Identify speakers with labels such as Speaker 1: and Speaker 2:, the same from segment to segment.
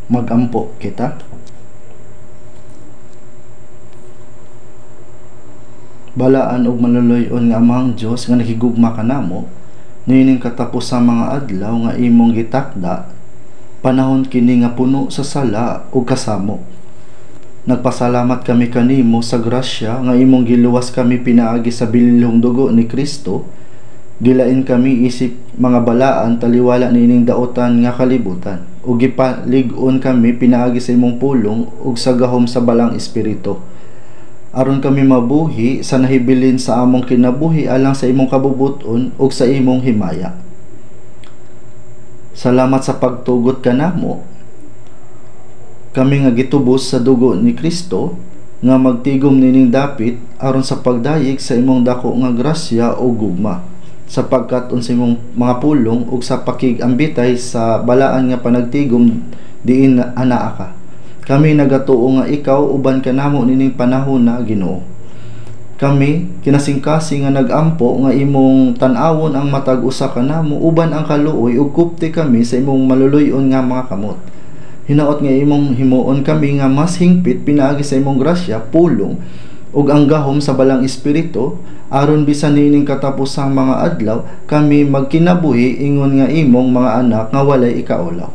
Speaker 1: magampo kita. Balaan og maluluyon nga Amahang Dios nga nakigugma kanamo nining katapos sa mga adlaw nga imong gitakda, panahon kini nga puno sa sala ug kasamo. Nagpasalamat kami kanimo sa grasya nga imong giluwas kami pinaagi sa bilihong dugo ni Kristo. Gilain kami isip mga balaan taliwala nining daotan nga kalibutan, ug gipalig-on kami pinaagi sa imong pulong ug sa gahom sa balang espiritu, aron kami mabuhi sa nahibilin sa among kinabuhi alang sa imong kabubuton ug sa imong himaya. Salamat sa pagtugot kanamo. Kami nga gitubos sa dugo ni Kristo nga magtigom nining dapit aron sa pagdayeg sa imong dako nga grasya o gugma, sapagkat unsa imong mga pulong ug sa pakigambitay sa balaan nga panagtigom diin anaa ka. Kami nagatuo nga ikaw uban kanamo nining panahon na Ginoo. Kami kinasingkasing nga nagampo nga imong tan-awon ang matag usa kanamo uban ang kaluoy ug kupti kami sa imong maluluyon nga mga kamot. Hinaot nga imong himuon kami nga mas hingpit pinaagi sa imong grasya, pulong ug ang gahom sa balang espiritu, aron bisan nining katapusang mga adlaw kami magkinabuhi ingon nga imong mga anak nga walay ikaulaw,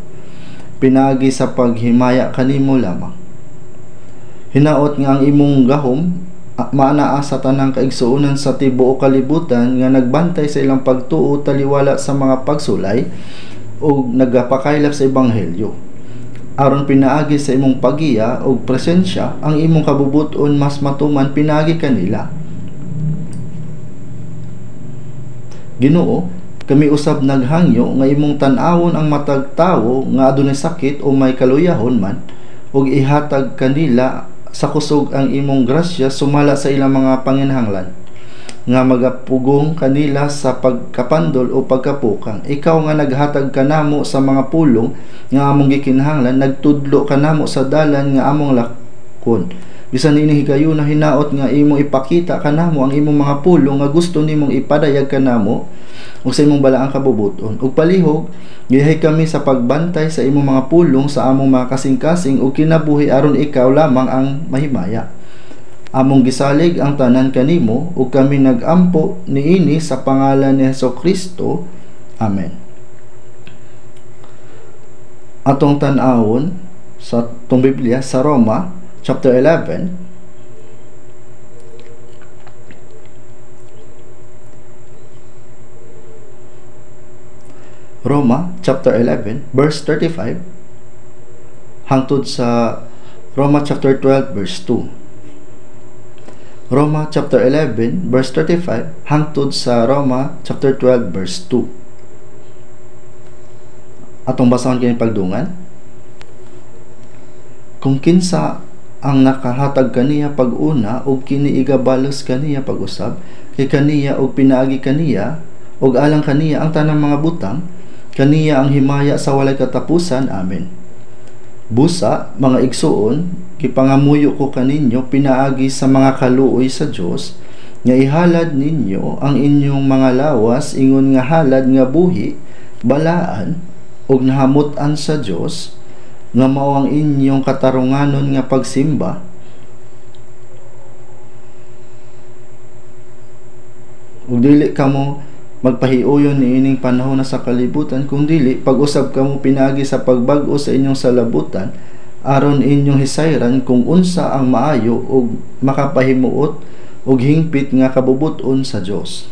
Speaker 1: pinaagi sa paghimaya kanimo lamang. Hinaot nga ang imong gahom maanaa sa tanang kaigsuonan sa tibuok kalibutan nga nagbantay sa ilang pagtuo taliwala sa mga pagsulay ug nagapakaylap sa ebanghelyo, aron pinaagi sa imong pagiya ug presensya ang imong kabubuton mas matuman pinaagi kanila. Ginoo, kami usab naghangyo nga imong tan-awon ang matag tawo nga adunay sakit o may kaluyahon man, ug ihatag kanila sa kusog ang imong grasya sumala sa ilang mga panginahanglan, nga magapugong kanila sa pagkapandol o pagkapukang. Ikaw nga naghatag kanamo sa mga pulong nga among gikinahanglan, nagtudlo kanamo sa dalan nga among lakon. Bisan ini higayon na hinaot nga imong ipakita kanamo ang imong mga pulong nga gusto nimong ipadayag kanamo ug sa imong balaang kabubuton. Ug palihog gihay kami sa pagbantay sa imong mga pulong sa among mga kasing-kasing ug kinabuhi aron ikaw lamang ang mahimaya. Among gisalig ang tanan kanimo ug kami nagampo niini sa pangalan ni Hesukristo. Amen. Atong tan-awon sa tong Biblia sa Roma chapter 11, Roma chapter 11 verse 35 hangtod sa Roma chapter 12 verse 2. Roma chapter 11 verse 35 hangtod sa Roma chapter 12 verse 2. Atong basahon kini pagdungan. Kung kinsa ang nakahatag kaniya pag-una ug kini igabalos kaniya pag-usab, kay kaniya og pinaagi kaniya ug alang kaniya ang tanang mga butang, kaniya ang himaya sa walay katapusan. Amen. Busa, mga igsuon, gipangamuyo ko kaninyo pinaagi sa mga kaluoy sa Dios nga ihalad ninyo ang inyong mga lawas ingon nga halad nga buhi, balaan ug nahamutan sa Dios, nga mao ang inyong katarunganon nga pagsimba. Ug dili kamo magpahiuyon niining panahon na sa kalibutan, kung dili pag-usab kamo pinaagi sa pagbag-o sa inyong salabutan, aron inyong hisayran kung unsa ang maayo ug makapahimuot ug hingpit nga kabubuton sa Dios.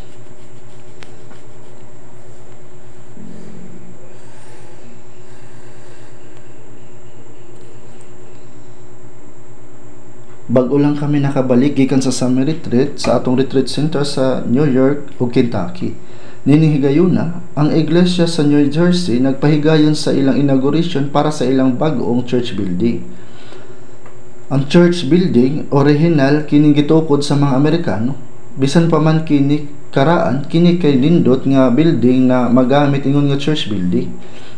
Speaker 1: Bago lang kami nakabalik gikan sa summer retreat sa atong retreat center sa New York ug Kentucky. Ninihigayuna, ang iglesia sa New Jersey nagpahigayon sa ilang inauguration para sa ilang bag-ong church building. Ang church building original kini gitukod sa mga Amerikano, bisan pa man kini karaan kini kay nindot nga building na magamit ingon nga church building.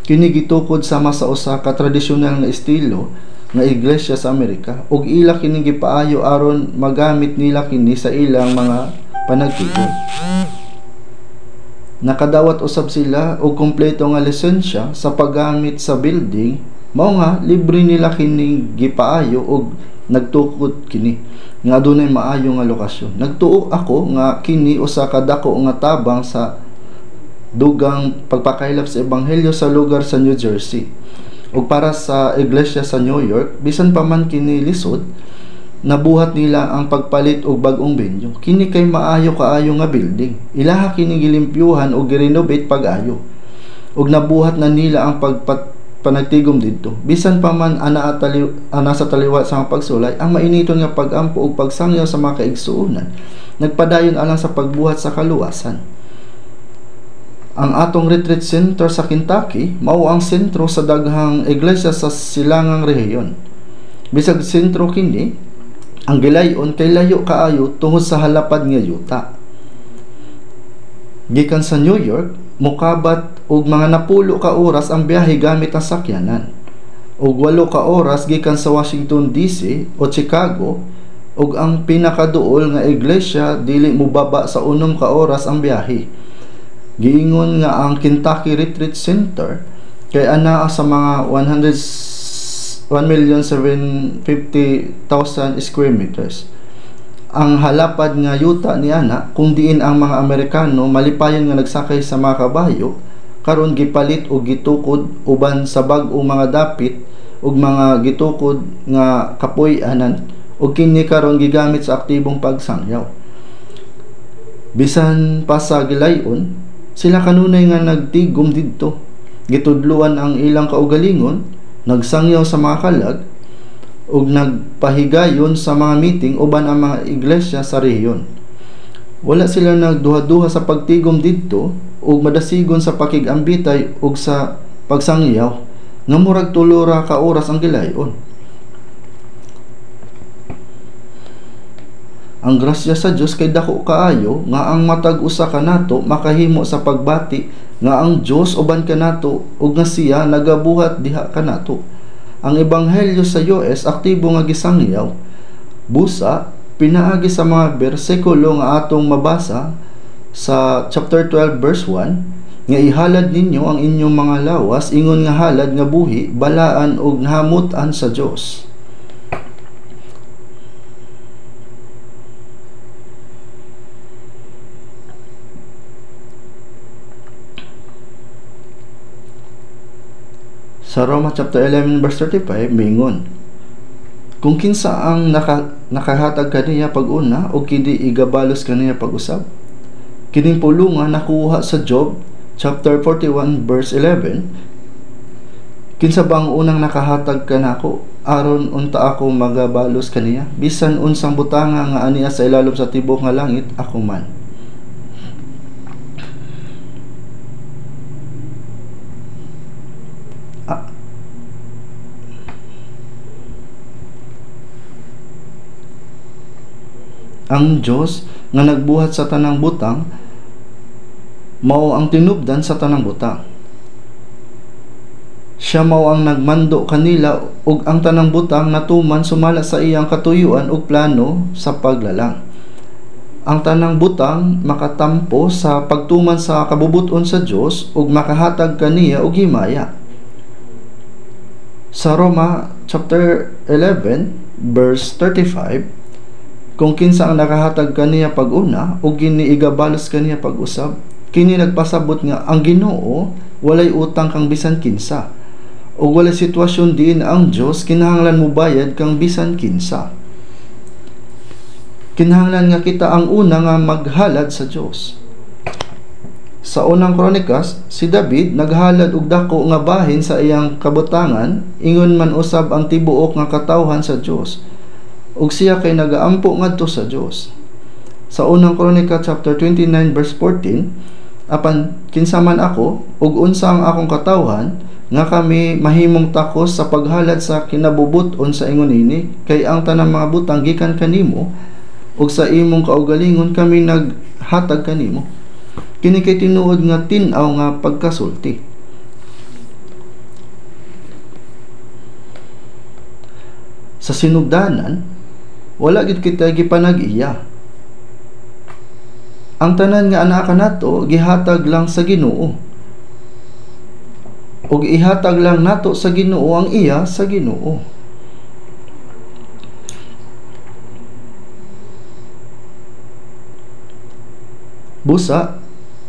Speaker 1: Kini gitukod sama sa usa ka tradisyonal nga estilo nga iglesia sa Amerika ug ila kini gipaayo aron magamit nila kini sa ilang mga panagtugon. Nakadawat usab sila og kompleto nga lisensya sa paggamit sa building Mao nga libre nila kini gipaayo og nagtukod kini nga adunay maayo nga lokasyon. Nagtuo ako nga kini usa ka dako nga tabang sa dugang pagpakaylap sa ebanghelyo sa lugar sa New Jersey. Ug para sa iglesia sa New York, bisan pa man kini lisod, nabuhat nila ang pagpalit og bag-ong benyo. Kini kay maayo kaayo nga building. Ilaha kini gilimpyuhan og girenovate pag-ayo. Ug nabuhat na nila ang panagtigom didto. Bisan pa man ana sa taliwa sa mga pagsulay, ang mainiton nga pagampo ug pagsangyaw sa mga kaigsuonan nagpadayon alang sa pagbuhat sa kaluwasan. Ang atong retreat center sa Kentucky mao ang sentro sa daghang iglesia sa silangang rehiyon. Bisag sentro kini, ang gilayon kay layo kaayo tungod sa halapad nga yuta. Gikan sa New York, mokabat og mga napulo ka oras ang biyahe gamit ang sakyanan. Og 8 ka oras gikan sa Washington DC o Chicago, ug ang pinakaduol nga iglesia dili mobaba sa 6 ka oras ang biyahe. Giingon nga ang Kentucky Retreat Center kay anaa sa mga 1,750,000 square meters. Ang halapad nga yuta ni ana kung diin ang mga Amerikano malipayon nga nagsakay sa mga kabayo karon gipalit og gitukod uban sa bag-ong mga dapit ug mga gitukod nga kapuy-anan ug kini karon gigamit sa aktibong pagsangyaw. Bisan pa sa gilayon, sila kanunay nga nagtigom didto. Gitudluan ang ilang kaugalingon, nagsangyaw sa mga kalag ug nagpahigayon sa mga meeting uban ang mga iglesia sa rehiyon. Wala sila nagduha-duha sa pagtigom didto ug madasigon sa pakigambitay ug sa pagsangyaw nga murag 3 ka oras ang gilayon. Ang grasya sa Dios kay dako kaayo nga ang matag usa kanato makahimo sa pagbati nga ang Dios uban kanato ug nga siya nagabuhat diha kanato. Ang ebanghelyo sa US aktibo nga gisangyaw. Busa pinaagi sa mga bersikulo nga atong mabasa sa chapter 12 verse 1 nga ihalad ninyo ang inyong mga lawas ingon nga halad nga buhi balaan ug nahamutan sa Dios. Sa Roma chapter 11 verse 35 mingon, kung kinsa ang nakahatag kaniya pag-una o kini igabalos kaniya pag-usab. Kining pulungan nakuha sa Job chapter 41 verse 11, kinsa ba ang unang nakahatag kanako aron unta ako magabalos kaniya, bisan unsang butanga nga aniya sa ilalom sa tibok nga langit ako man. Ang Dios nga nagbuhat sa tanang butang mao ang tinubdan sa tanang butang. Siya mao ang nagmando kanila ug ang tanang butang natuman sumala sa iyang katuyuan ug plano sa paglalang. Ang tanang butang makatampo sa pagtuman sa kabubuton sa Dios ug makahatag kaniya og himaya. Sa Roma chapter 11 verse 35, kung kinsa ang nakahatag kaniya pag-una ug kini igabalos kaniya pag-usab, kini nagpasabot nga ang Ginoo walay utang kang bisan kinsa ug walay sitwasyon diin ang Dios kinahanglan mo bayad kang bisan kinsa. Kinahanglan nga kita ang una nga maghalad sa Dios. Sa unang Kronikas, si David naghalad og dako nga bahin sa iyang kabutangan ingon man usab ang tibuok nga katawhan sa Dios. Ug siya kay nagaampo ngadto sa Dios. Sa unang Kronika chapter 29 verse 14, apan kinsa man ako ug unsa ang akong katawhan nga kami mahimong takos sa paghalad sa kinabubut-on sa ingon ini, kay ang tanang mga butang gikan kanimo ug sa imong kaugalingon kami naghatag kanimo. Kini kay tinuod nga tin-aw nga pagkasulti. Sa sinugdanan wala gid kita gipanag-iya. Ang tanan nga anak nato gihatag lang sa Ginoo. ug ihatag lang nato sa Ginoo ang iya sa Ginoo. Busa,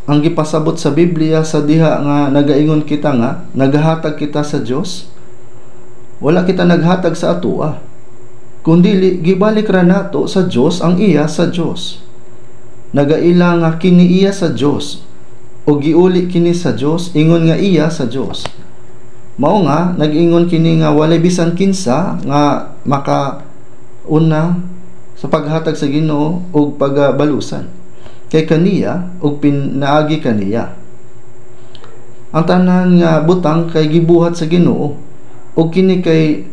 Speaker 1: ang gipasabot sa Biblia sa diha nga nagaingon kita nga nagahatag kita sa Dios, wala kita naghatag sa atoa, kundi gibalik ra nato sa Dios ang iya sa Dios. Nagaila nga kini iya sa Dios o giuli kini sa Dios, ingon nga iya sa Dios. Mao nga nag-ingon kini nga walay bisan kinsa nga makauna sa paghatag sa Ginoo ug pagbalusan kay kaniya ug pinaagi kaniya. Ang tanan nga butang kay gibuhat sa Ginoo ug kini kay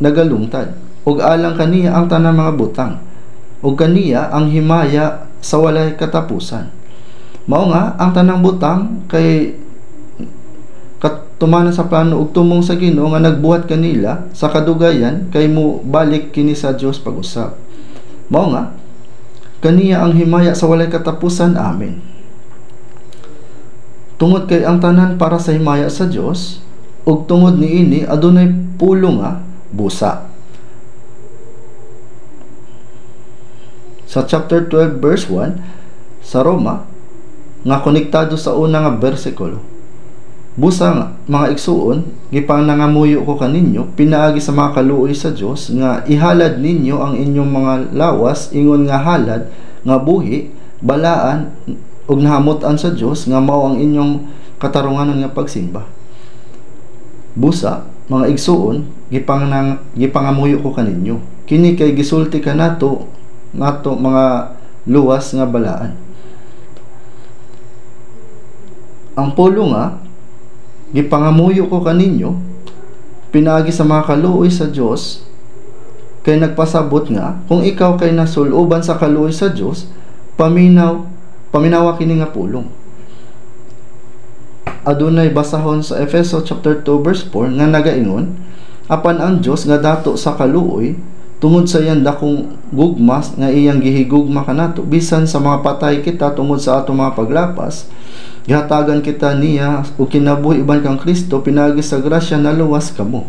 Speaker 1: nagalungtad ug alang kaniya ang tanan mga butang ug kaniya ang himaya sa walay katapusan. Mao nga ang tanang butang kay katumana sa plano ug tumong sa Ginoo nga nagbuhat kanila sa kadugayan kay mo balik kini sa Dios pag-usab. Mao nga kaniya ang himaya sa walay katapusan. Amen. Tungod kay ang tanan para sa himaya sa Dios ug tungod niini adunay pulong nga busa. Sa chapter 12 verse 1 sa Roma nga konektado sa una nga bersikulo, busa nga mga igsuon, gipanangamuyo ko kaninyo pinaagi sa mga kaluoy sa Dios nga ihalad ninyo ang inyong mga lawas, ingon nga halad nga buhi, balaan ug nahamutan sa Dios nga mao ang inyong katarunganon nga pagsimba. Busa mga igsuon, gipangamuyo ko kaninyo kini kay gisulti ka nato mga luwas nga balaan. Ang pulo nga gipangamuyo ko kaninyo pinaagi sa mga kaluoy sa Dios kay nagpasabot nga kung ikaw kay nasuloban sa kaluoy sa Dios, paminawa kini nga pulong. Adunay basahon sa Efeso chapter 2 verse 4 nga nagaingon, apan ang Dios nga dato sa kaluoy tungod sa iyang dakong gugmas nga iyang gihigugma kanato bisan sa mga patay kita tungod sa atong mga paglapas, gihatagan kita niya ug kinabuhi iban kang Kristo pinaagi sa grasya naluwas kamo.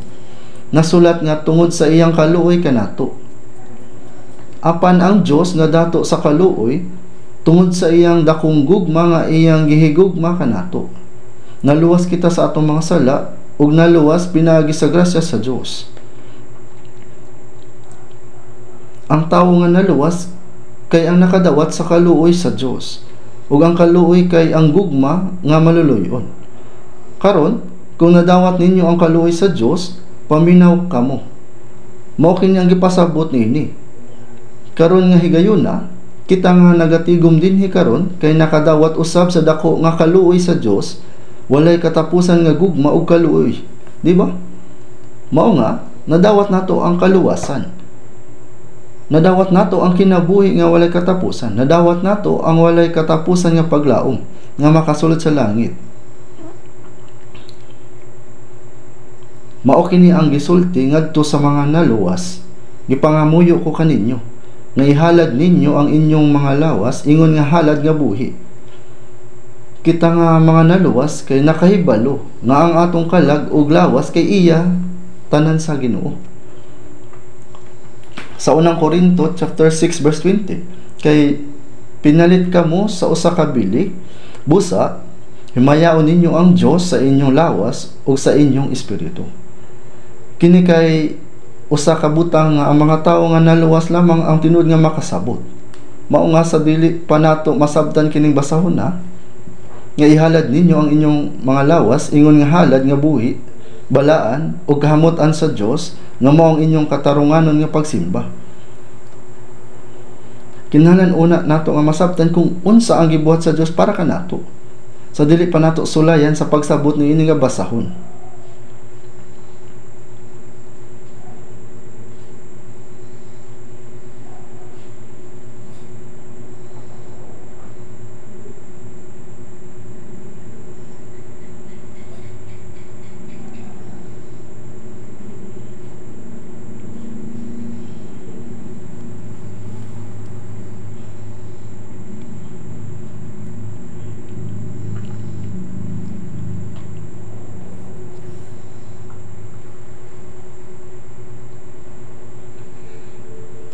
Speaker 1: Nasulat nga tungod sa iyang kaluoy kanato. Apan ang Dios nga dato sa kaluoy tungod sa iyang dakong gugma nga iyang gihigugma kanato. Naluwas kita sa atong mga sala ug naluwas pinaagi sa grasya sa Dios. Ang tawo nga naluwas kay ang nakadawat sa kaluoy sa Dios, ug ang kaluoy kay ang gugma nga maluluyon. Karon, kung nadawat ninyo ang kaluoy sa Dios, paminaw kamo. Mao kini ang gipasabot niini. Karon nga higayuna, kita nga nagatigom dinhi karon kay nakadawat usab sa dako nga kaluoy sa Dios, walay katapusan nga gugma ug kaluoy, di ba? Mao nga nadawat nato ang kaluwasan. Nadawat nato ang kinabuhi nga walay katapusan. Nadawat nato ang walay katapusan nga paglaom nga makasulod sa langit. Mao kini ang gisulti ngadto sa mga naluwas. Gipangamuyo ko kaninyo nga ihalad ninyo ang inyong mga lawas, ingon nga halad nga buhi. Kita nga mga naluwas kay nakahibalo nga ang atong kalag ug lawas kay iya tanan sa Ginoo. Sa unang Korinto chapter 6 verse 20, kay pinalit kamo sa usa ka bili, busa himayaon ninyo ang Dios sa inyong lawas ug sa inyong espiritu. Kini kay usa ka butang nga ang mga tawo nga naluwas lamang ang tinud nga makasabot. Mao nga sa dili pa nato masabtan kining basahon na nga ihalad ninyo ang inyong mga lawas, ingon nga halad nga buhi, balaan ug kahamutan sa Dios nga mao ang inyong katarunganon nga pagsimba. Kinahanglan una nato nga masabtan kung unsa ang gibuhat sa Dios para kanato, sa dili pa nato sulayan sa pagsabot niini nga basahon.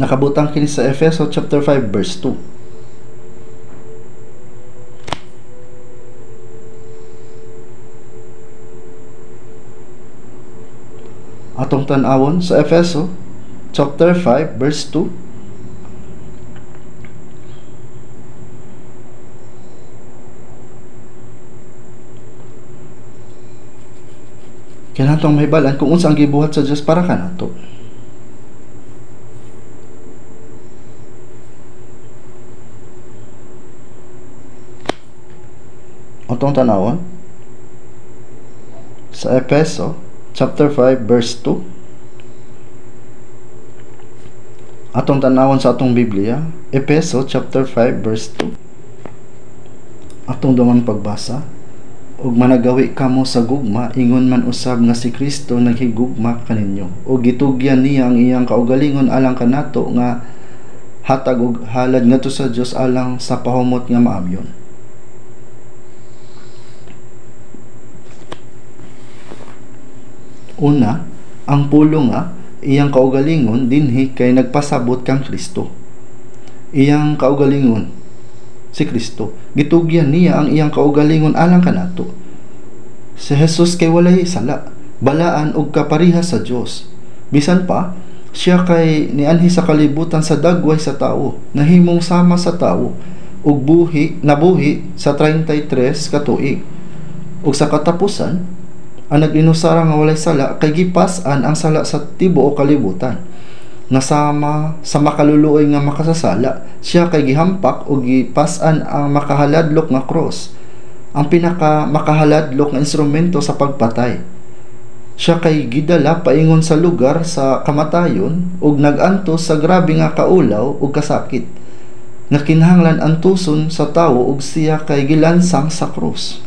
Speaker 1: Nakabutang kini sa Efeso chapter 5 verse 2. Atong tan-awon sa Efeso chapter 5 verse 2. Kaya natong mahibalan kung unsa ang gibuhat sa Dios para kanato. Atong tanawon sa Efeso chapter 5 verse 2. Atong tanawon sa atong Biblia, Efeso chapter 5 verse 2. Atong duman pagbasa. Ug managawi kamo sa gugma, ingon man usab nga si Kristo naghigugma kaninyo, ug gitugyan niya ang iyang kaugalingon alang kanato nga hatag og halad ngadto sa Dios alang sa pahumot nga maamyon. Una, ang pulo nga iyang kaugalingon dinhi kay nagpasabot kang Kristo. Iyang kaugalingon si Kristo, gitugyan niya ang iyang kaugalingon alang kanato. Si Jesus kay walay sala, balaan ug kaparihas sa Dios. Bisan pa siya kay nianhi sa kalibutan sa dagway sa tao, nahimong sama sa tao ug nabuhi sa 33 ka tuig. Ug sa katapusan, ang nag-inusara nga walay sala kay gipas-an ang sala sa tibuok kalibutan. Nasama sa makaluluoy nga makasasala, siya kay gihampak o gipas-an ang makahaladlok nga cross, ang pinaka makahaladlok nga instrumento sa pagpatay. Siya kay gidala paingon sa lugar sa kamatayon ug nag-antos sa grabe nga kaulaw ug kasakit nga kinahanglan antuson sa tawo ug siya kay gilansang sa cross.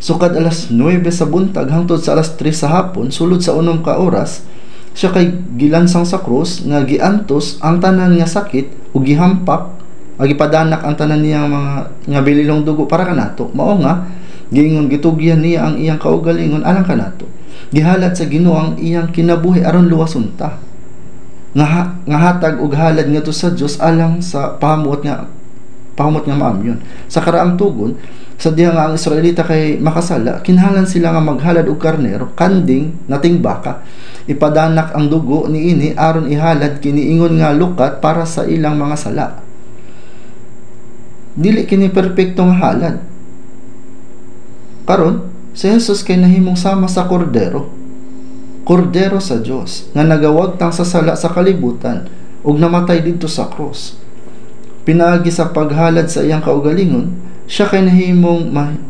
Speaker 1: Sukad alas 9 sa buntag hangtod sa alas 3 sa hapon, sulod sa 6 ka oras, siya kay gilansang sa krus nga giantos ang tanan nga sakit ug gihampak ag gipadanak ang tanan niya mga bililong dugo para kanato. Mao nga giingon gitugyan niya ang iyang kaugalingon alang kanato. Gihalad sa Ginoo ang iyang kinabuhi aron luwason ta. Nga hatag og halad ngadto sa Dios alang sa pahamot nga maamyon. Sa karaang tugon, sa diha nga ang Israelita kay makasala, kinahanglan sila nga maghalad og karnero, kanding, nating baka. Ipadanak ang dugo niini aron ihalad kini ingon nga lukat para sa ilang mga sala. Dili kini perpekto nga halad. Karon, si Jesus kay nahimong sama sa kordero sa Dios nga nagawagtang sa sala sa kalibutan ug namatay didto sa cross. Pinaagi sa paghalad sa iyang kaugalingon, siya kay nahimot-an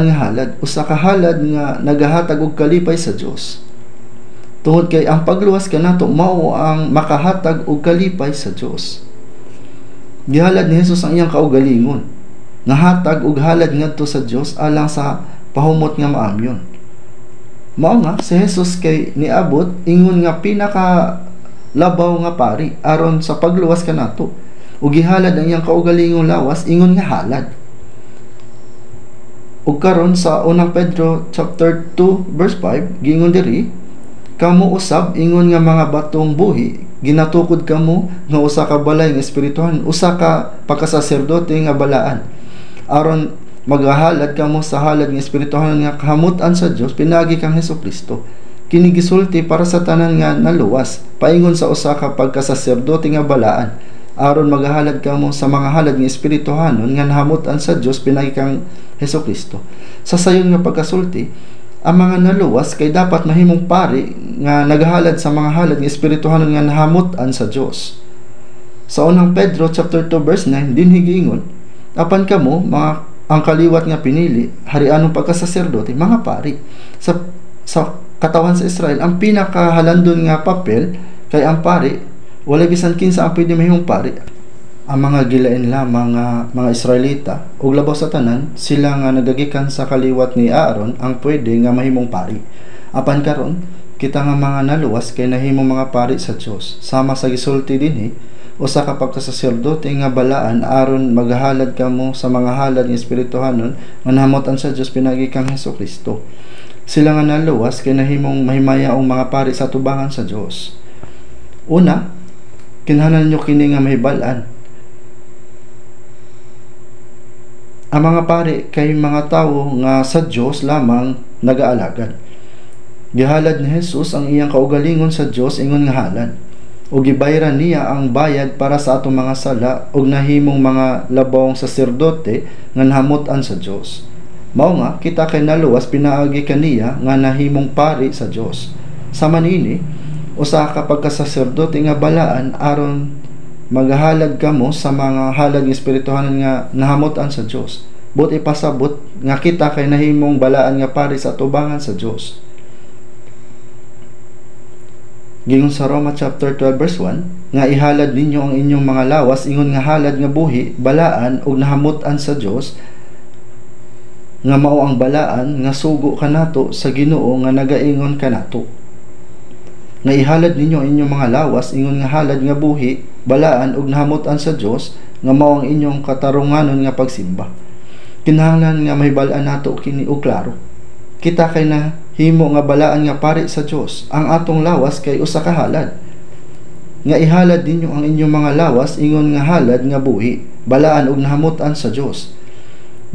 Speaker 1: nga halad, usa ka halad nga nagahatag og kalipay sa Dios. Tungod kay ang pagluwas kanato mao ang makahatag og kalipay sa Dios. Gihalad ni Jesus ang iyang kaugalingon, nga hatag og halad ngadto sa Dios alang sa pahumot nga maamyon. Mao nga si Jesus kay niabot ingon nga pinaka labaw nga pari aron sa pagluwas kanato. Ug gihalad ang iyang kaugalingong lawas ingon nga halad. Ug karon sa unang Pedro chapter 2 verse 5 giingon diri, kamo usab ingon nga mga batong buhi, ginatukod kamo nga usa ka balay nga espirituhan, usa ka pagkasaserdote nga balaan, aron maghahalad kamo sa halad nga espirituhan nga kahamutan sa Dios pinagi kang Hesukristo. Kini gisulti para sa tanan nga naluwas, paingon sa usa ka pagkasaserdote nga balaan, aron maghahalad kamo sa mga halad nga espirituhanon nga nahamutan sa Dios pinagi kang Hesukristo. Sa sayon nga pagkasulti, ang mga naluwas kay dapat mahimong pari nga naghahalad sa mga halad nga espirituhanon nga nahamutan sa Dios. Sa unang Pedro chapter 2 verse 9 dinhi giingon, apan kamo mga ang kaliwat nga pinili harianong pagkasaserdote mga pari sa katawan sa Israel. Ang pinakahalandon nga papel kay ang pari wala bisan kinsa ang pwede mahimong pari. Ang mga gilain lamang mga Israelita ug labaw sa tanan, sila nga nagagikan sa kaliwat ni Aaron ang pwede nga mahimong pari. Apan karon kita nga mga naluwas kay nahimong mga pari sa Dios. Sama sa gisulti dinhi usa ka pagkasaserdote nga balaan aron maghalad kamo sa mga halad nga espirituhanon nga nahamutan sa Dios pinagi kang Hesukristo. Sila nga naluwas kay nahimong mahimaya og mga pari sa tubangan sa Dios. Una, kinahanglan ninyo kini nga mahibal-an. Ang mga pari kay mga tawo nga sa Dios lamang nagaalagad. Gihalad ni Jesus ang iyang kaugalingon sa Dios ingon nga halad. O gibayran niya ang bayad para sa atong mga sala ug nahimong mga labawong saserdote nga nahamutan sa Dios. Mao nga kita kay naluwas pinaagi kaniya nga nahimong pari sa Dios. Sama niini, usa ka pagkasaserdote nga balaan aron maghalad kamo sa mga halad nga espirituhanan nga nahamutan sa Dios. But ipasabot nga kita kay nahimong balaan nga pari sa tubangan sa Dios. Gingon sa Roma chapter 12 verse 1 nga ihalad ninyo ang inyong mga lawas ingon nga halad nga buhi, balaan ug nahamutan sa Dios, nga mao ang balaan nga sugo kanato sa Ginoo nga nagaingon kanato. Nga ihalad ninyo ang inyong mga lawas ingon nga halad nga buhi, balaan ug nahamutan sa Dios, nga mao ang inyong katarunganon nga pagsimba. Kinahanglan nga mahibal-an nato kini og klaro. Kita kay na himo nga balaan nga pari sa Dios. Ang atong lawas kay usa ka halad. Nga ihalad ninyo ang inyong mga lawas ingon nga halad nga buhi, balaan ug nahamutan sa Dios.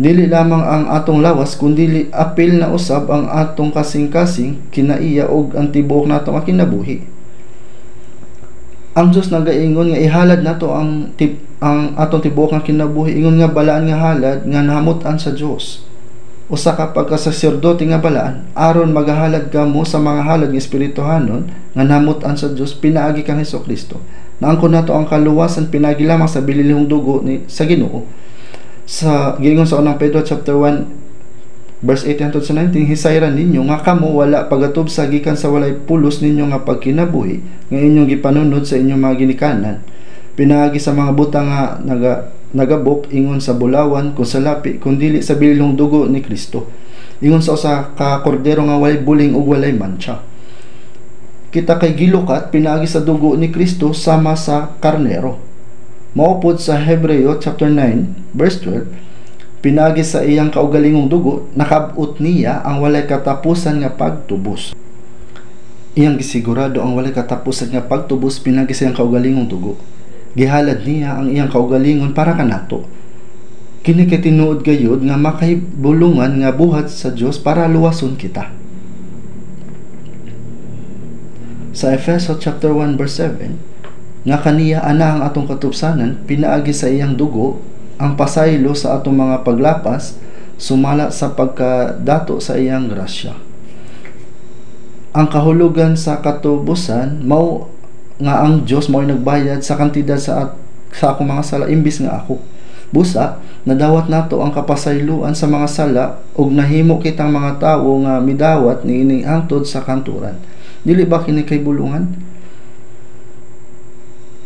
Speaker 1: Dili lamang ang atong lawas kundi apil na usab ang atong kasing-kasing kinaiya ug ang tibuok nato nga kinabuhi. Ang Dios nagaingon nga ihalad nato ang atong tibuok nga kinabuhi ingon nga balaan nga halad nga nahamutan sa Dios. Usa ka pagkasaserdote nga balaan aron magahalad kamo sa mga halad nga espirituhanon nga nahamutan sa Dios pinaagi kang Hesukristo. Naangkon nato ang kaluwasan pinaagi lamang sa bililihong dugo sa Ginoo. Sa gingon sa unang Pedro chapter 1 verse 18 to 19, hisayran ninyo nga kamo wala pagatob sa gikan sa walay pulos ninyo nga pagkinabuhi nga inyong gipanunod sa inyong mga ginikanan. Pinaagi sa mga butang nga nagabok ingon sa bulawan kung sa lapi kun dili sa bililong dugo ni Kristo. Ingon sa usa ka kordero nga walay buling ug walay mancha. Kita kay gilukat pinaagi sa dugo ni Kristo sama sa karnero. Maupod sa Hebreo chapter 9 verse 12, pinagi sa iyang kaugalingong dugo nakabut niya ang walay katapusan nga pagtubos. Iyang gisigurado ang walay katapusan nga pagtubos pinagi sa iyang kaugalingong dugo. Gihalad niya ang iyang kaugalingon para kanato. Kini kay tinuod gayud nga makahibulungan nga buhat sa Dios para luwason kita. Sa Efeso chapter 1 verse 7, nga kaniya ana ang atong katupsanan pinaagi sa iyang dugo ang pasaylo sa atong mga paglapas sumala sa pagkadato sa iyang grasya. Ang kahulugan sa katubusan mao nga ang Dios mao nagbayad sa kantidad sa akong mga sala imbis nga ako. Busa nadawat nato ang kapasayloan sa mga sala ug nahimo kitang mga tawo nga midawat niining angtod sa kanturan. Dili ba kini kay bulungan?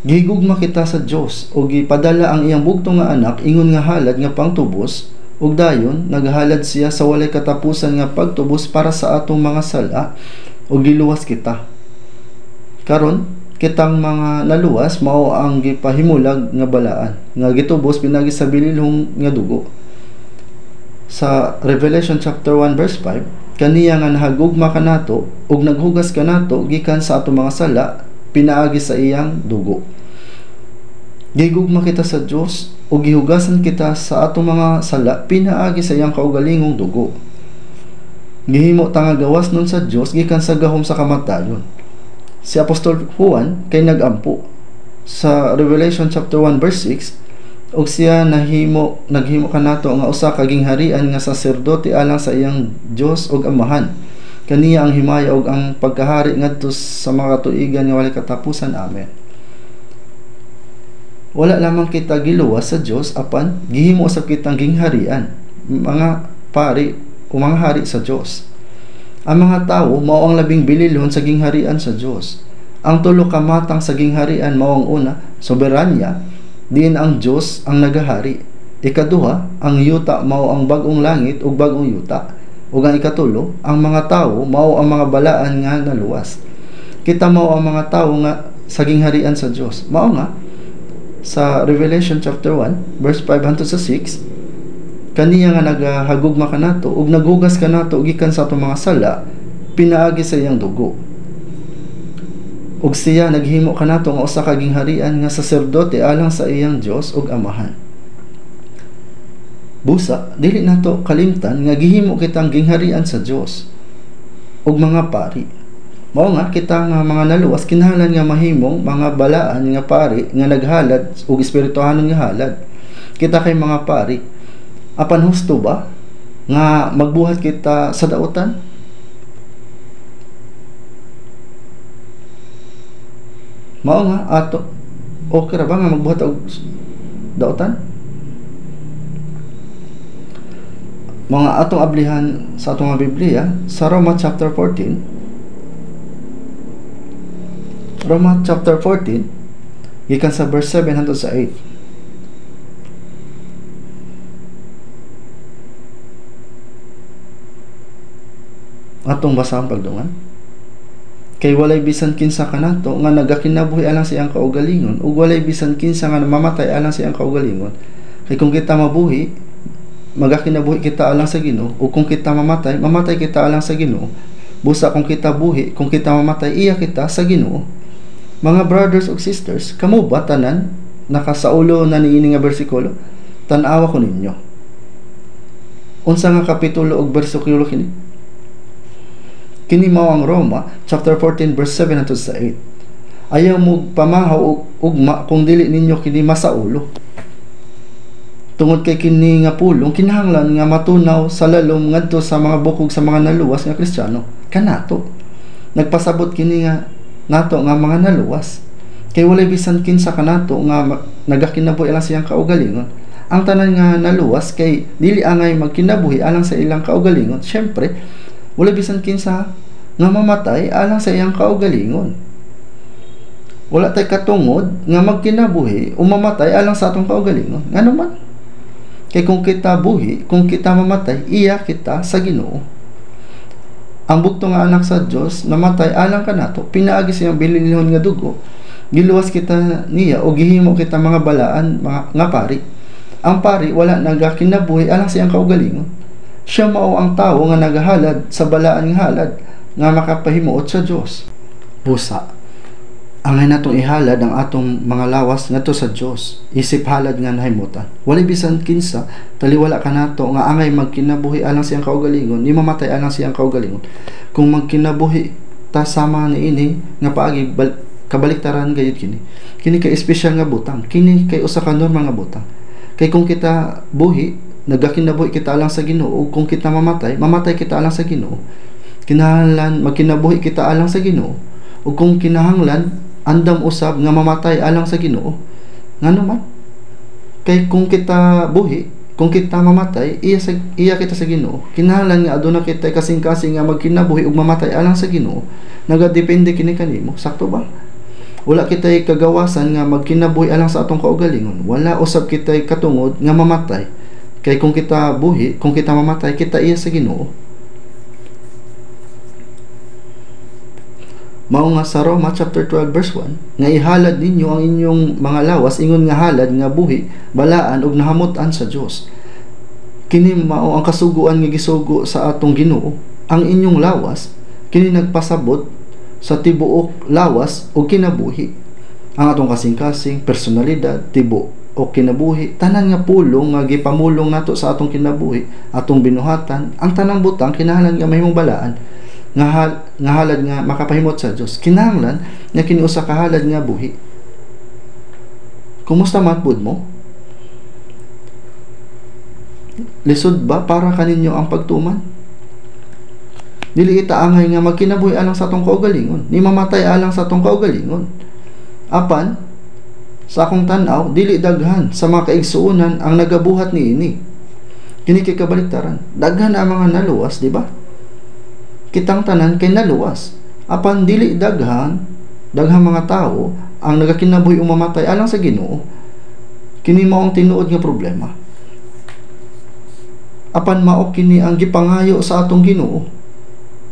Speaker 1: Gihigugma kita sa Dios ug gipadala ang iyang bugtong nga anak ingon nga halad nga pangtubos ug dayon naghalad siya sa walay katapusan nga pagtubos para sa atong mga sala ug giluwas kita. Karon kitang mga naluwas mao ang gipahimulag nga balaan nga gitubos pinagi sa bililhong nga dugo. Sa Revelation chapter 1 verse 5, kaniya nga nahagugma kanato ug naghugas kanato gikan sa atong mga sala pinaagi sa iyang dugo. Gigugma kita sa Dios o gihugasan kita sa atong mga sala pinaagi sa iyang kaugalingong dugo. Gihimo ta nga gawas nun sa Dios gikan sa gahom sa kamatayon. Si Apostol Juan kay nagampo sa Revelation chapter 1 verse 6, og siya naghimo kanato nga usa ka gingharian nga saserdote alang sa iyang Dios ug Amahan. Kaniya ang himaya ug ang pagkahari ngadto sa mga tuigan nga walay katapusan. Amen. Wala lamang kita giluwas sa Dios apan gihimo sa kitang gingharian, mga pari o mga hari sa Dios. Ang mga tawo mao ang labing bililhon sa gingharian sa Dios. Ang tulo ka matang sa gingharian mao ang una, soberanya, diin ang Dios ang nagahari. Ikaduha, ang yuta mao ang bag-ong langit ug bag-ong yuta. Ug ang ikatulo, ang mga tawo mao ang mga balaan nga naluwas. Kita mao ang mga tawo nga sa gingharian sa Dios. Mao nga sa Revelation chapter 1 verse 5 hangtod sa 6, kaniya nga nagahagugma kanato ug naghugas kanato gikan sa atong mga sala pinaagi sa iyang dugo. ug siya naghimo kanato nga usa ka gingharian nga saserdote alang sa iyang Dios ug Amahan. Busa dili nato kalimtan nga gihimo kitang gingharian sa Dios ug mga pari. Mao nga kita nga mga naluwas kinahanglan nga mahimong mga balaan nga pari nga naghalad ug espirituhanon nga halad. Kita kay mga pari, apan husto ba nga magbuhat kita sa daotan? Mao nga ato okay ra ba nga magbuhat og daotan? Mga atong ablihan sa atong mga Biblia sa Roma chapter 14. Roma chapter 14 gikan sa verse 7 hangtod sa 8. Atong basahon pagdungan. Kay walay bisan kinsa kanato nga nagakinabuhi alang sa iyang kaugalingon ug walay bisan kinsa nga namamatay alang sa iyang kaugalingon. Kay kung kita mabuhi, magakinabuhi kita alang sa Ginoo, ug kung kita mamatay, mamatay kita alang sa Ginoo. Busa kung kita buhi, kung kita mamatay, iya kita sa Ginoo. Mga brothers ug sisters, kamo ba tanan nakasaulo na niini nga bersikulo? Tan-awa ko ninyo. Unsa nga kapitulo ug bersikulo kini? Kini mao ang Roma chapter 14 verse 7 hangtod sa 8. Ayaw mo pamahaw og ugma kung dili ninyo kini masaulo. Tungod kay kini nga pulong kinahanglan nga matunaw sa lalom ngadto sa mga bukog sa mga naluwas nga Kristiyano. Kanato nagpasabot kini nga nato nga mga naluwas. Kay walay bisan kinsa kanato nga nagakinabuhi alang sa iyang kaugalingon. Ang tanan nga naluwas kay dili angay magkinabuhi alang sa ilang kaugalingon. Syempre, wala bisan kinsa nga mamatay alang sa iyang kaugalingon. Wala tay katungod nga magkinabuhi o mamatay alang sa atong kaugalingon. Ngano man? Kay kung kita buhi, kung kita mamatay, iya kita sa Ginoo. Ang bugto nga anak sa Dios namatay alang kanato, pinaagi sa iyang bilinhon nga dugo, giluwas kita niya o gihimo kita mga balaan nga pari. Ang pari wala nagakinabuhi alang sa iyang kaugalingon. Siya mao ang tawo nga nagahalad sa balaan nga halad nga makapahimuot sa Dios. Busa, angay natong ihalad ang atong mga lawas ngadto sa Dios. Isip halad nga nahimutan. Walay bisan kinsa taliwala kanato nga angay magkinabuhi alang siyang kaugalingon, ni mamatay alang siyang kaugalingon. Kung magkinabuhi ta sama niini nga paagi kabaliktaran gayud kini. Kini kay espesyal nga butang. Kini kay usa ka normal nga butang. Kay kung kita buhi nagakinabuhi kita alang sa Ginoo ug kung kita mamatay, mamatay kita alang sa Ginoo. Kinahanglan magkinabuhi kita alang sa Ginoo ug kung kinahanglan andam usab nga mamatay alang sa Ginoo. Ngano man? Kay kung kita buhi, kung kita mamatay, iya kita sa Ginoo. Kinahanglan nga aduna kita kasing-kasing nga magkinabuhi ug mamatay alang sa Ginoo. Nagadepende kini kanimo. Sakto ba? Wala kitay kagawasan nga magkinabuhi alang sa atong kaugalingon. Wala usab kitay katungod nga mamatay. Kay kung kita buhi, kung kita mamatay, kita iya sa Ginoo. Mao nga sa Roma chapter 12 verse 1, nga ihalad ninyo ang inyong mga lawas ingon nga halad nga buhi, balaan ug nahamutan sa Dios. Kini mao ang kasuguan nga gisugo sa atong Ginoo. Ang inyong lawas kini nagpasabot sa tibuok lawas ug kinabuhi. Ang atong kasing-kasing personalidad, tibuok o kinabuhi, tanan nga pulong nga gipamulong nato sa atong kinabuhi, atong binuhatan, ang tanang butang kinahanglan nga mahimong balaan nga halad nga makapahimot sa Dios. Kinahanglan nga kini usa ka halad nga buhi. Kumusta matbud mo? Lisod ba para kaninyo ang pagtuman? Dili ita angay nga magkinabuhi alang sa atong kaugalingon, ni mamatay alang sa atong kaugalingon. Apan sa akong tanaw, dili daghan sa mga kaigsuonan ang nagabuhat niini. Kini kay kabaliktaran. Daghan ang mga naluwas, di ba? Kitang tanan kay naluwas. Apan dili daghang mga tao ang nagakinabuhi o mamatay alang sa Ginoo. Kini mao ang tinuod nga problema. Apan mao kini ang gipangayo sa atong Ginoo.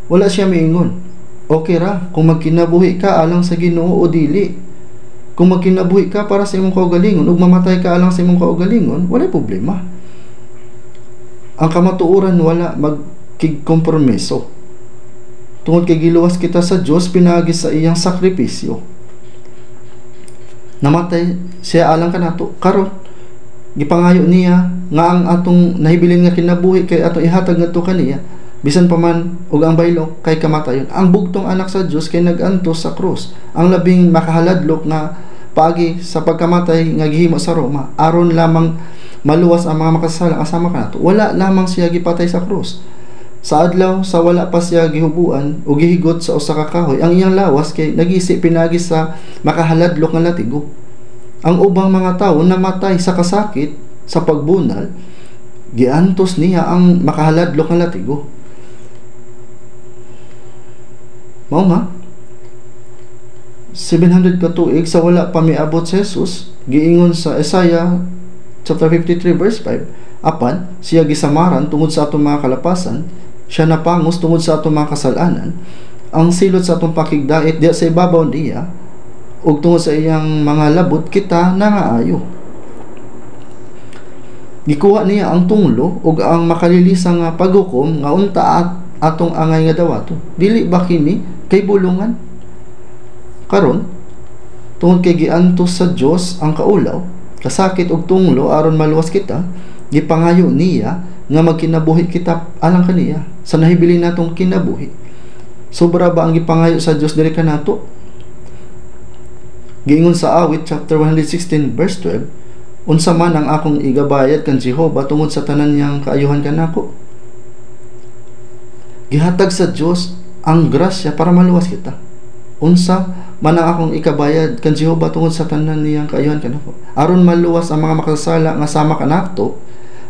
Speaker 1: Wala siya miingon, okay ra kung magkinabuhi ka alang sa Ginoo o dili. Kung magkinabuhi ka para sa imong kaugalingon ug mamatay ka alang sa imong kaugalingon, wala problema. Ang kamatuoran wala magkigkompromiso. Tungod kay giluwas kita sa Dios pinaagi sa iyang sakripisyo. Namatay siya alang kanato. Karon gipangayo niya nga ang atong nahibilin nga kinabuhi kay atong ihatag ngadto kaniya bisan pa man og ang baylo kay kamatayon. Ang bugtong anak sa Dios kay nagantos sa krus. Ang labing makahaladlok nga paagi sa pagkamatay nga gihimo sa Roma aron lamang maluwas ang mga makasala kasama kanato. Wala lamang siya gipatay sa krus. Sa adlaw sa wala pa siya gihubuan o gihigot sa usa ka kahoy, ang iyang lawas kay nagisi pinagi sa makahaladlok nga latigo. Ang ubang mga tawo namatay sa kasakit sa pagbunal, giantos niya ang makahaladlok nga latigo. Mao nga 700 ka tuig sa wala pa miabot si Jesus, giingon sa Isaiah chapter 53 verse 5, apan siya gisamaran tungod sa atong mga kalapasan, siya napangos tungod sa atong mga kasalanan, ang silot sa atong pakigdait diya sa ibabaw niya, ug tungod sa iyang mga labot kita nangaayo. Gikuha niya ang tunglo ug ang makalilisa nga paghukom nga unta at atong angay nga dawato. Dili ba kini kay bulungan? Karon tungod kay giantos sa Dios ang kaulaw, kasakit og tunglo aron maluwas kita, gipangayo niya nga magkinabuhi kita alang kaniya sa nahibilin natong kinabuhi. Sobra ba ang gipangayo sa Dios diri kanato? Giingon sa Awit chapter 116 verse 12, unsa man ang akong igabayad kan Jehova tungod sa tanan niyang kaayuhan kanako. Gihatag sa Dios ang grasya para maluwas kita. Unsa man ang akong ikabayad kan Jehova tungod sa tanan niyang kaayuhan kanako, aron maluwas ang mga makasala nga sama kanato.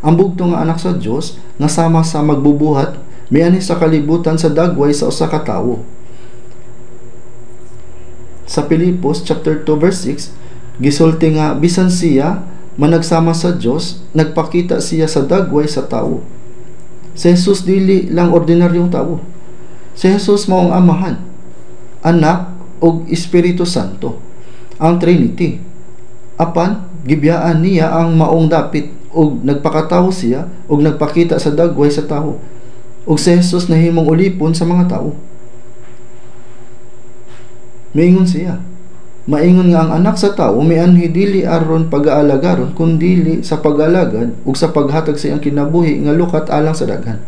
Speaker 1: Ang bugtong nga anak sa Dios nga sama sa magbubuhat miani sa kalibutan sa dagway sa usa ka tawo. Sa Pilipos chapter 2 verse 6 gisulti nga bisan siya managsama sa Dios, nagpakita siya sa dagway sa tawo. Si Jesus dili lang ordinaryong tawo. Si Jesus mao ang Amahan, Anak ug Espiritu Santo, ang Trinity. Apan gibiyaan niya ang maong dapit ug nagpakatawo siya ug nagpakita sa dagway sa tawo. Ug si Jesus nahimong ulipon sa mga tawo. Maingon siya, maingon nga ang anak sa tawo mianhi dili aron pag-aalagaron kundi sa pag-alagad ug sa paghatag sa iyang kinabuhi nga lukat alang sa daghan.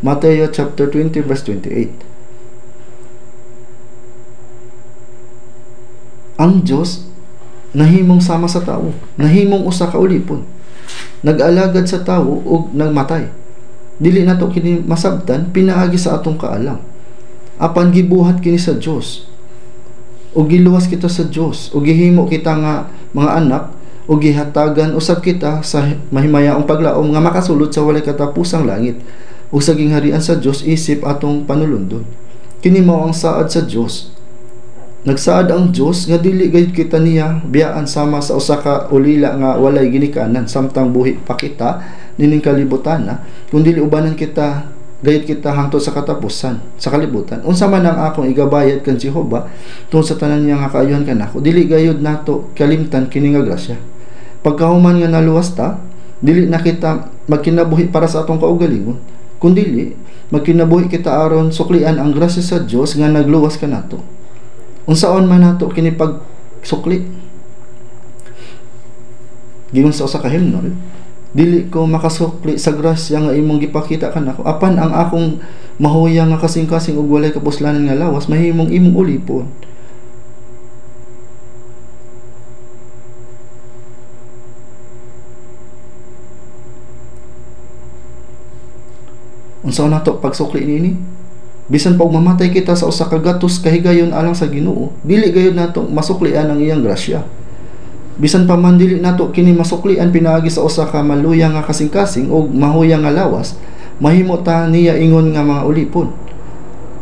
Speaker 1: Mateo chapter 20 verse 28. Ang Dios nahimong sama sa tawo, nahimong usa ka ulipon, nag-alagad sa tawo ug nagmatay. Dili nato kini masabtan pinaagi sa atong kaalam. Apan gibuhat kini sa Dios. Ug giluwas kita sa Dios, ug gihimo kita nga mga anak, ug gihatagan usab kita sa mahimayaong paglaom nga makasulod sa walay katapusang langit, ug sa gingharian sa Dios isip atong panulundon. Kini mao ang saad sa Dios. Nagsaad ang Dios nga dili gayud kita niya biyaan sama sa usa ka ulila nga walay ginikanan samtang buhi pa kita nining kalibutan, kundi ubanan kita gayud kita hangtod sa katapusan sa kalibutan. Unsa man ang akong igabayad kan Jehova tungod sa tanan niya nga kaayuhan kanako, dili gayud nato kalimtan kini nga grasya. Pagkahuman nga naluwas ta, dili na kita magkinabuhi para sa atong kaugalingon, kundi magkinabuhi kita aron suklian ang grasya sa Dios nga nagluwas kanato. Unsaon man nato kini pagsukli? Giingon sa usa ka hymnal, dili ko makasukli sa grasya nga imong gipakita kanako, apan ang akong mahuyang nga kasing-kasing ug walay kapuslanan nga lawas mahimong imong ulipon. Unsaon nato pagsukli nini? Bisan pag mamatay kita sa usa ka gatos kahigayon alang sa Ginoo, dili gayud nato masuklian ang iyang grasya. Bisan pa man dili nato kini masuklian pinaagi sa usa ka maluyang nga kasing-kasing ug mahuyang nga lawas, mahimo ta niya ingon nga mga ulipon.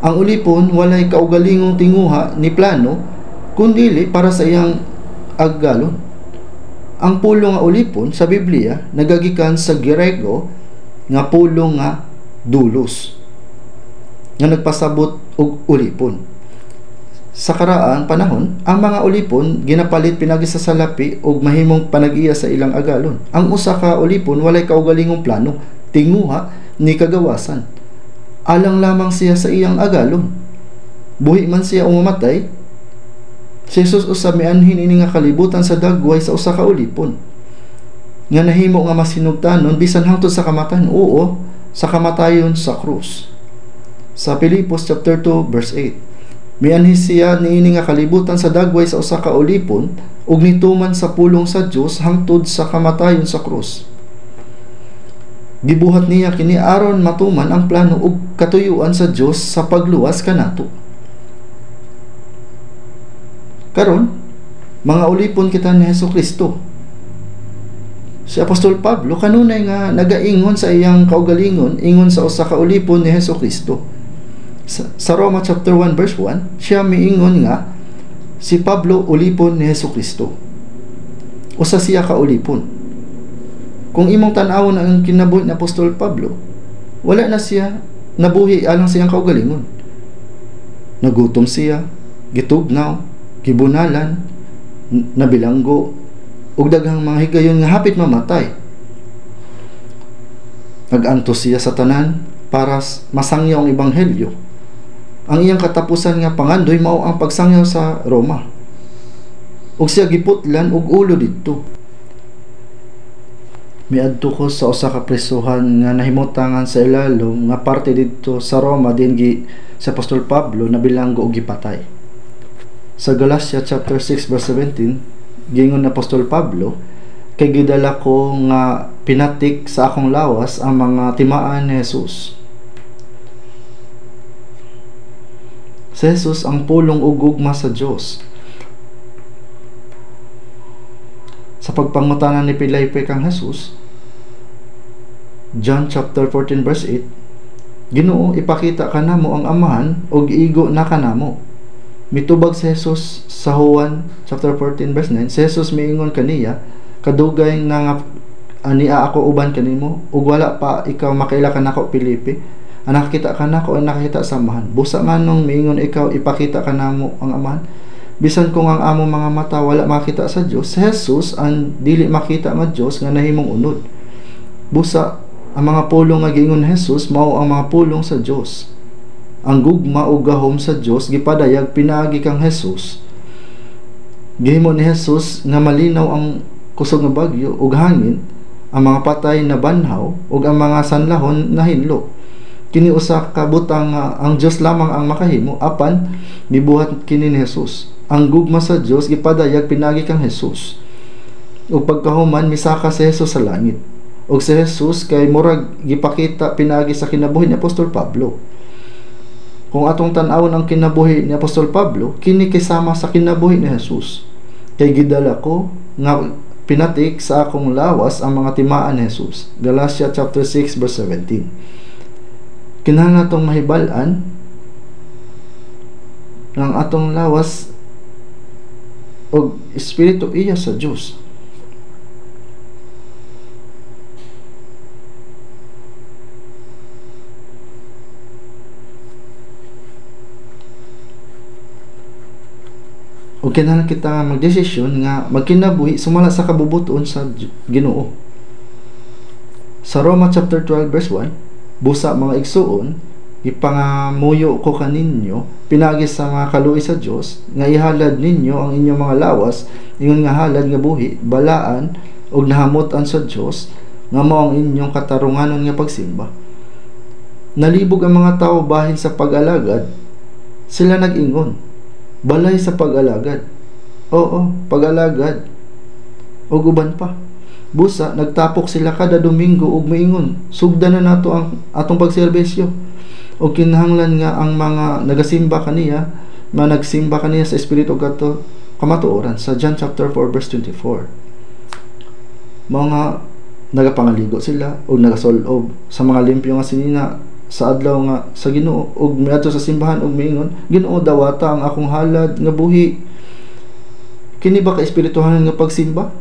Speaker 1: Ang ulipon walay kaugalingong tinguha ni plano kundi para sa iyang aggalon. Ang pulong nga ulipon sa Biblia nagagikan sa Grego nga pulong nga doulos, nga nagpasabot og ulipon. Sa karaang panahon, ang mga ulipon ginapalit pinagi sa salapi ug mahimong panag-iya sa ilang agalon. Ang usa ka ulipon walay kaugalingong plano, tinguha ni kagawasan. Alang lamang siya sa iyang agalon. buhi man siya o mamatay, si Jesus usab mianhin ini nga kalibutan sa dagway sa usa ka ulipon nga nahimo nga masinugtanon bisan hangtod sa kamatayon, oo, sa kamatayon sa krus. Sa Pilipos chapter 2 verse 8, mianhi siya niini nga kalibutan sa dagway sa usa ka ulipon ug nituman sa pulong sa Dios hangtod sa kamatayon sa krus. Gibuhat niya kini aron matuman ang plano ug katuyuan sa Dios sa pagluwas kanato. Karon, mga ulipon kita ni Hesukristo. Si Apostol Pablo kanunay nga nagaingon sa iyang kaugalingon ingon sa usa ka ulipon ni Hesukristo. Sa Roma chapter 1 verse 1, siya miingon nga si Pablo ulipon ni Hesukristo. Usa siya ka ulipon. Kung imong tan-awon ang kinabuhi ni Apostol Pablo, wala na siya nabuhi alang siyang kaugalingon. Nagutom siya, gitugnaw, gibunalan, nabilanggo, ug daghang mga higayon nga hapit mamatay. Nag-antos siya sa tanan para masangyaw ang ebanghelyo. Ang iyang katapusan nga pangandoy mao ang pagsangyaw sa Roma. Ug siya giputlan og ulo didto. Miadto ko sa usa ka prisuhan nga nahimutangan sa ilalom nga parte didto sa Roma dinhi sa Apostol Pablo nabilanggo og gipatay. Sa Galatia chapter 6 verse 17, gingon ni Apostol Pablo, kay gidala ko nga pinatik sa akong lawas ang mga timaan ni Jesus. Si Jesus ang pulong ug gugma sa Dios. Sa pagpangutanan ni Felipe kang Jesus, John chapter 14 verse 8, Ginoo, ipakita kanamo ang Amahan ug igo na kanamo. Mitubag si Jesus sa Juan chapter 14 verse 9, si Jesus miingon kaniya, kadugay na nga ania ako uban kanimo ug wala pa ikaw makaila kanako Felipe. Ang nakakita kanako ay nakakita sa Amahan. Busa man nung miingon ikaw ipakita kanamo ang Amahan. Bisan kung ang among mga mata wala makita sa Dios, si Jesus ang dili makita nga Dios nga nahimong unod. Busa ang mga pulong nga giingon ni Jesus mao ang mga pulong sa Dios. Ang gugma ug gahom sa Dios gipadayag pinaagi kang Jesus. Gihimo ni Jesus nga malinaw ang kusog nga bagyo ug hangin, ang mga patay na banhaw ug ang mga sanlahon na hinlo. Kini usa ka butang nga ang Dios lamang ang makahimo, apan gibuhat kini ni Jesus. Ang gugma sa Dios gipadayag pinaagi kang Jesus. Ug pagkahuman misaka si Jesus sa langit. Ug si Jesus kay murag gipakita pinaagi sa kinabuhi ni Apostol Pablo. Kung atong tan-awon ang kinabuhi ni Apostol Pablo, kini kisama sa kinabuhi ni Jesus. Kay gidala ko nga pinatik sa akong lawas ang mga timaan ni Jesus. Galatia chapter 6 verse 17. Kinahanglan natong mahibal-an ng atong lawas og espiritu iya sa Dios. O kinahanglan kita magdesisyon nga magkinabuhi sumala sa kabubuton sa Ginoo. Sa Roma chapter 12 verse 1, busa mga igsuon, ipangamuyo ko kaninyo pinagi sa mga kaluoy sa Dios nga ihalad ninyo ang inyong mga lawas ingon nga halad nga buhi, balaan ug nahamutan sa Dios nga mao ang inyong katarunganon nga pagsimba. Nalibog ang mga tao bahin sa pag-alagad. Sila nag-ingon, balay sa pag-alagad. Oo, pag-alagad. O uban pa. Busa, nagtapok sila kada Domingo ug moingon, sugdan na nato ang atong pagserbisyo. O kinahanglan nga ang mga nagasimba kaniya, nagsimba kaniya sa espiritu kadto kamatuoran sa John chapter 4 verse 24. Mga nagapangaligo sila ug nagasolob sa mga limpyo nga sinina sa adlaw nga sa Ginoo ug miadto sa simbahan ug miingon, Ginoo, dawata ang akong halad nga buhi. Kini ba ka espirituhanan nga pagsimba?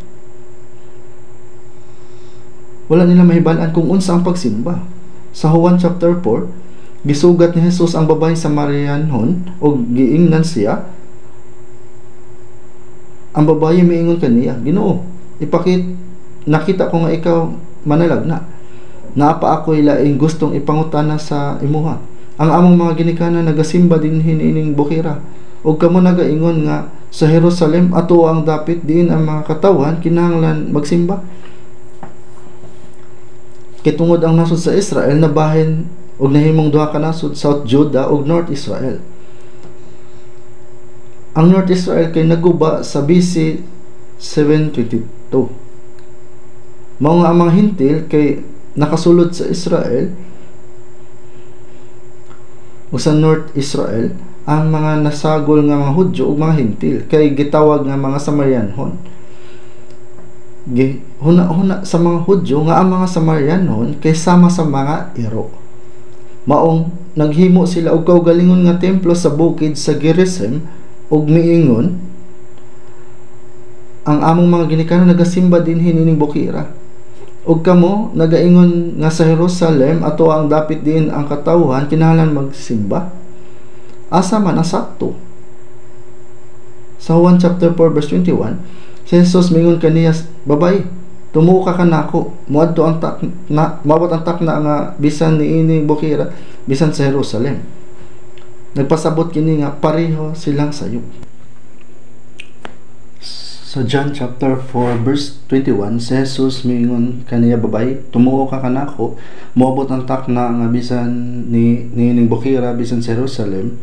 Speaker 1: Wala nila mahibalaan kung unsa ang pagsimba. Sa Juan chapter 4, gisugat ni Jesus ang babae sa Samaritanhon o giingnan siya. Ang babae miingon kaniya, Ginoo, nakita ko nga ikaw manalag na. Naapa ako'y laing gustong ipangutana sa imuha. ang among mga ginikanan nagasimba dinhi niining bukira, ug kamo nagaingon nga sa Jerusalem ato ang dapit diin ang mga katawan kinahanglan magsimba. Kay tungod ang nasod sa Israel nabahin og nahimong duha ka nasod, South Judah ug North Israel. Ang North Israel kay naguba sa BC 722. Mao nga ang mga hintil kay nakasulod sa Israel o sa North Israel ang mga nasagol nga mga Hudyo ug mga hintil kay gitawag nga mga Samarianhon. Huna sa mga Hudyo nga ang mga Samarianhon kay sama sa mga Iro. Maong naghimo sila og kaugalingon nga templo sa bukid sa Gerizim ug miingon ang among mga ginikanan nagasimba dinhi nining bukira. Ug kamo nagaingon nga sa Jerusalem ato ang dapit din ang katawhan kinahanglan magsimba. Asa man asakto. Sa Juan chapter 4 verse 21, si Jesus mingon kaniya, babay, tumuo ka kanako, moadto ang takna, mabot ang takna nga bisan niini bukira, bisan sa Jerusalem. Nagpasabot kini nga pareho silang sayop. Sa John chapter 4 verse 21, si Jesus mingon kaniya, babay, tumuo ka kanako, moabot ang takna nga bisan niining bukira, bisan sa Jerusalem.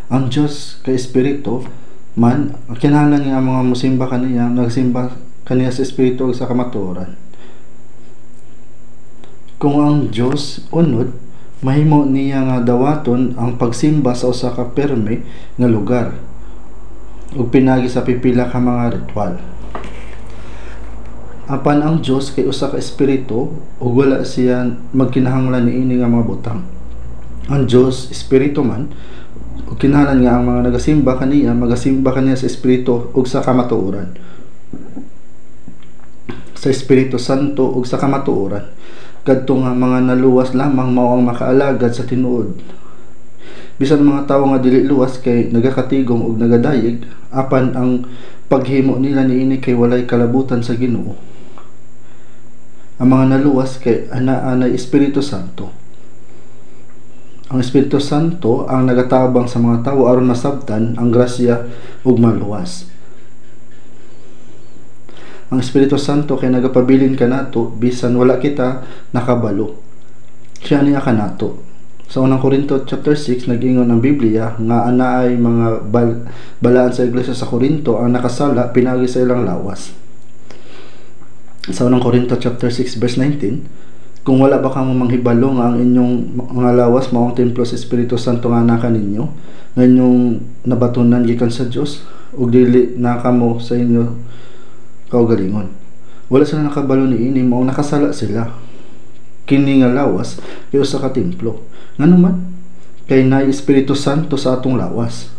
Speaker 1: Ang Diyos kay Espiritu man, kinahanglan nga mga musimba kaniya, nagsimba kaniya sa Espiritu ug sa kamatuoran. Kung ang Diyos unod, mahimo niya nga dawaton ang pagsimba sa usa ka perme nga lugar ug pinagi sa pipila ka mga ritual. Apan ang Dios kay usa ka espiritu ug wala siya magkinahanglan niini nga mga butang. Ang Dios espiritu man ug kinahanglan nga ang mga nagasimba kaniya magasimba kaniya sa espiritu ug sa kamatuoran. Sa Espiritu Santo ug sa kamatuoran. Kadto nga mga naluwas lamang mao ang makaalagad sa tinuod. Bisan mga tawo nga dili luwas kay nagakatigom ug nagadayeg, apan ang paghimo nila niini kay walay kalabutan sa Ginoo. Ang mga naluwas kay ana-anay Espiritu Santo. Ang Espiritu Santo ang nagatabang sa mga tawo aron masabtan ang grasya ug maluwas. Ang Espiritu Santo kay nagapabilin kanato bisan wala kita nakabalo. Siya niya kanato. Sa unang Korinto chapter 6 nag-ingon ang Biblia nga anaay mga balaan sa iglesia sa Korinto ang nakasala pinagi sa ilang lawas. Sa unang Korinto chapter 6 verse 19, kung wala ba kamo manghibalo nga ang inyong mga lawas mao ang templo sa Espiritu Santo nga naka ninyo, nga inyong nabatunan gikan sa Dios ug dili na kamo sa inyo kaugalingon. Wala sila nakabalo niini mao nakasala sila. Kini nga lawas kay usa ka templo. Nganuman kay naay Espiritu Santo sa atong lawas.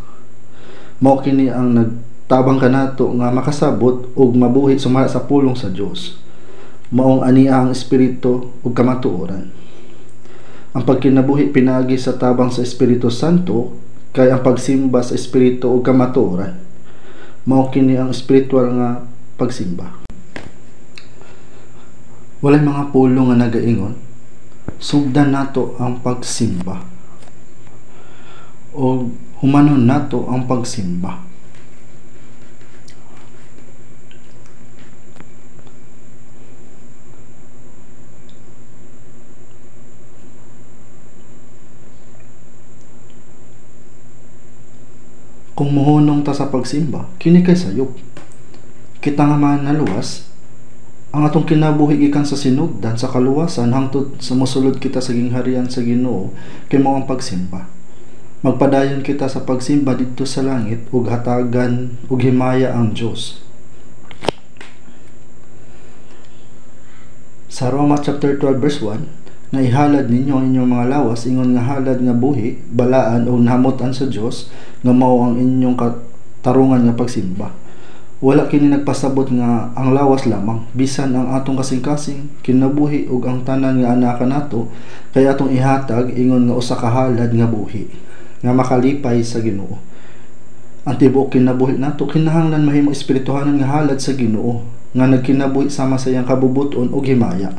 Speaker 1: Mao kini ang nagtabang kanato nga makasabot ug mabuhi sumala sa pulong sa Dios. Maong ania ang espiritu ug kamatuoran. Ang pagkinabuhi pinagi sa tabang sa Espiritu Santo kay ang pagsimba sa espiritu ug kamatuoran. Mao kini ang espiritual nga pagsimba. Walay mga pulong nga nagaingon, sugdan nato ang pagsimba o humanon nato ang pagsimba. Kung mohunong ta sa pagsimba, kini kay sayop. Kita nga man naluwas, ang atong kinabuhi gikan sa sinugdan sa kaluwasan hangtod sa mosulod kita sa gingharian sa Ginoo kay mao ang pagsimba. Magpadayon kita sa pagsimba didto sa langit ug hatagan ug himaya ang Dios. Sa Roma chapter 12 verse 1, nga ihalad ninyo ang inyong mga lawas ingon nga halad nga buhi, balaan ug nahamutan sa Dios nga mao ang inyong katarungan nga pagsimba. Wala kini nagpasabot nga ang lawas lamang, bisan ang atong kasing-kasing kinabuhi ug ang tanan nga anaa nato kay atong ihatag ingon nga usa ka halad nga buhi nga makalipay sa Ginoo. Ang tibuok kinabuhi nato kinahanglan mahimo espirituhanan nga halad sa Ginoo nga nagkinabuhi sama sa iyang kabubuton ug himaya.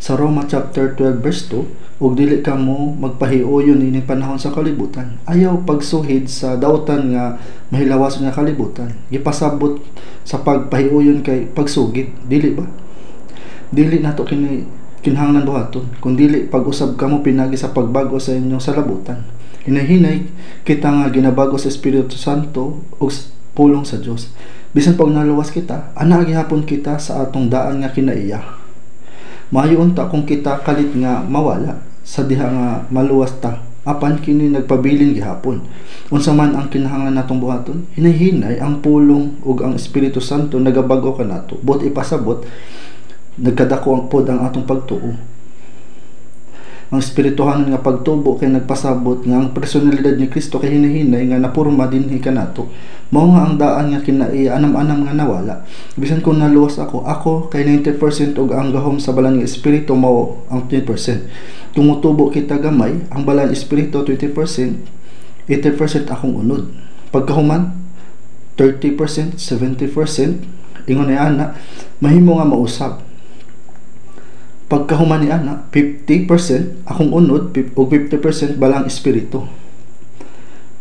Speaker 1: sa Roma chapter 12 verse 2, ug dili ka mo magpahiuyon ini panahon sa kalibutan. Ayaw pagsuhid sa dautan nga mahilawas nga kalibutan. Gipasabot sa pagpahiuyon kay pagsugid, dili ba? Dili nato kinahanglan buhaton, kun dili pag-usab kamo pinagi sa pagbago sa inyong salabutan. Hinahinay kita nga ginabago sa Espiritu Santo ug pulong sa Dios. Bisan pag naluwas kita, ana gihapon kita sa atong daan nga kinaiya. Maayo unta kung kita kalit nga mawala sa diha nga maluwas ta, apan kini nagpabilin gihapon. Unsa man ang kinahanglan natong buhaton, hinahinay ang pulong ug ang Espiritu Santo nagabago kanato. Bot ipasabot nagkadako ang pod ang atong pagtuo. Ang espirituhanon nga pagtubo kay nagpasabot nga ang personalidad ni Kristo kay hinahinay nga napurma dinhi kanato. Mao nga ang daan nga kinaiya anam-anam nga nawala. Bisan kung naluwas ako kay 90% og ang gahom sa balang nga espiritu mao ang 10%. Kung mutubo kita gamay, ang balang espiritu 20%, 80% akong unod. Pagkahuman 30%, 70%, ingon ay ana, mahimo nga mausab. Pagkahuman ni ana, 50% akong unod o 50% balang espiritu.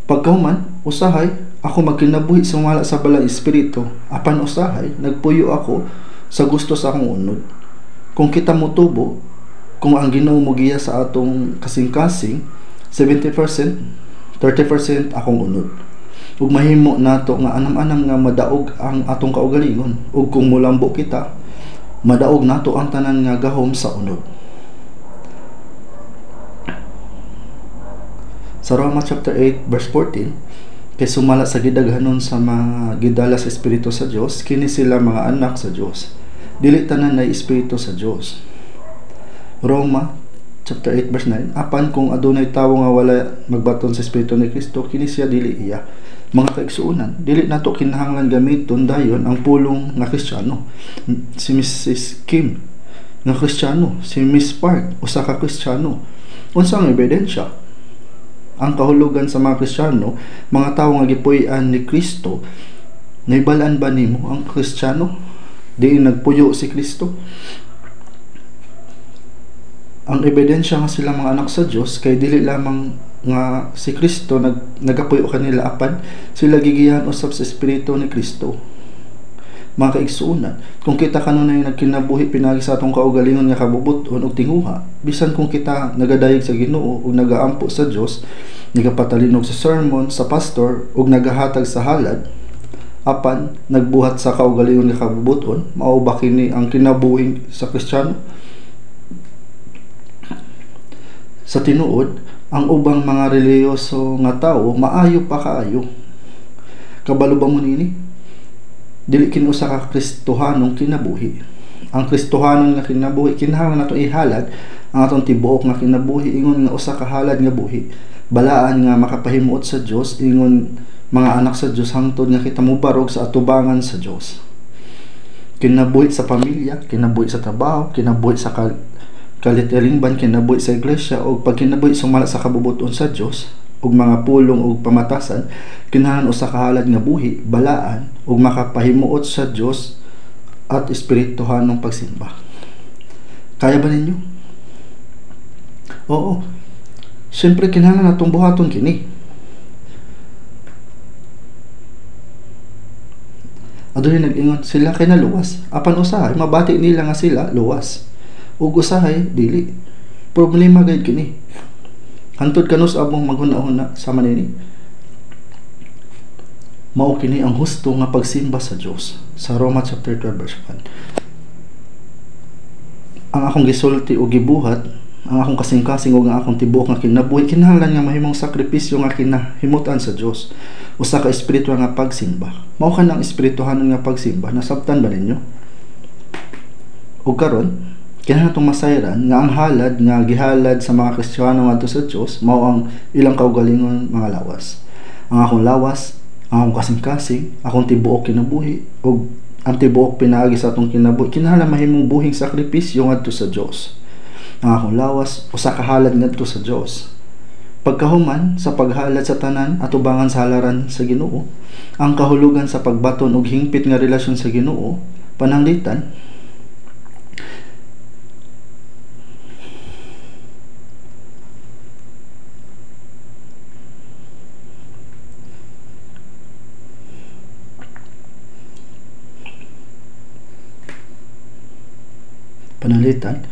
Speaker 1: Pagkahuman, usahay ako magkinabuhi sa wala sa balang espiritu. Apan usahay, nagpuyo ako sa gusto sa akong unod. Kung kita motubo, kung ang Ginoo mogiya sa atong kasing-kasing, 70%, 30% akong unod. Ug mahimo nato nga anam-anam nga madaog ang atong kaugalingon. Ug kung mulambo kita, madaog nato ang tanan nga gahom sa unod. Sa Roma chapter 8 verse 14, kay sumala sa gidaghanon sa mga gidala sa Espiritu sa Dios, kini sila mga anak sa Dios. Dili tanan nay espiritu sa Dios. Roma chapter 8 verse 9, apan kung adunay tawo nga wala magbaton sa Espiritu ni Kristo, kini siya dili iya. Mga kaigsuonan, dili nato kinahanglan gamiton dayon ang pulong nga Kristiyano. Si Mrs. Kim nga Kristiyano, si Miss Park usa ka Kristiyano. Unsa ang ebidensya? Ang kahulugan sa mga Kristiyano, mga tawo nga gipuy-an ni Kristo, naibalaan ba nimo ang Kristiyano? Di nagpuyo si Kristo? Ang ebidensya nga sila mga anak sa Dios kay dili lamang nga si Kristo nagapuyo kanila, apan sila gigiyan usab sa Espiritu ni Kristo. Mga kaigsuonan, kung kita kanunay nagkinabuhi pinagi sa atong kaugalingon nga kabubuton ug tinguha, bisan kung kita nagadayeg sa Ginoo ug nagaampo sa Dios, nagapatalinog sa sermon sa pastor ug nagahatag sa halad, apan nagbuhat sa kaugalingon nga kabubuton, mao ba kini ang kinabuhi sa Kristiyano? Sa tinuod, ang ubang mga reliyoso nga tawo maayo pa kaayo. Kabalo ba mo nini? Dili kini usa ka Kristohanong kinabuhi. Ang Kristohanon nga kinabuhi kinahanglan nato ihalad ang atong tibuok nga kinabuhi ingon nga usa ka halad nga buhi. Balaan nga makapahimuot sa Dios ingon mga anak sa Dios hangtod nga kita mobarog sa atubangan sa Dios. Kinabuhi sa pamilya, kinabuhi sa trabaho, kinabuhi sa kaliterlingban, kinabuhi sa iglesia o pag kinabuhi sumala sa kabubuton sa Dios ug mga pulong ug pamatasan, kinahanglan usa ka halad nga buhi, balaan ug makapahimuot sa Dios at espirituhanong pagsimba. Kaya ba ninyo? Oo. Siyempre kinahanglan natong buhaton kini. Adunay nag-ingon sila kay naluwas, apan usahay mabati nila nga sila luwas. Ug usahay dili. Problema gayud kini. Hantod kanus abong maghuna-huna sa manini. Mao kini ang husto nga pagsimba sa Dios. Sa Roma chapter 12 verse 1. Ang akong gisulti o gibuhat, ang akong kasing-kasing ug ang akong tibuok nga kinabuhi, kinahanglan nga mahimong sakripisyo nga kinahimutan sa Dios. Usa ka espiritu nga pagsimba. Mao kanang espirituhanon nga pagsimba. Nasabtan ba ninyo? Ug karon kinahanglan natong masayran nga ang halad nga gihalad sa mga Kristiyano ngadto sa Dios mao ang ilang kaugalingon mga lawas. Ang akong lawas, ang akong kasing-kasing, akong tibuok kinabuhi ug ang tibuok pinaagi sa atong kinabuhi, kinahanglan mahimong buhing sakripisyo ngadto sa Dios. Ang akong lawas usa ka halad ngadto sa Dios. Pagkahuman sa paghalad sa tanan atubangan sa halaran sa Ginoo, ang kahulugan sa pagbaton ug hingpit nga relasyon sa Ginoo, pananglitan panalitan,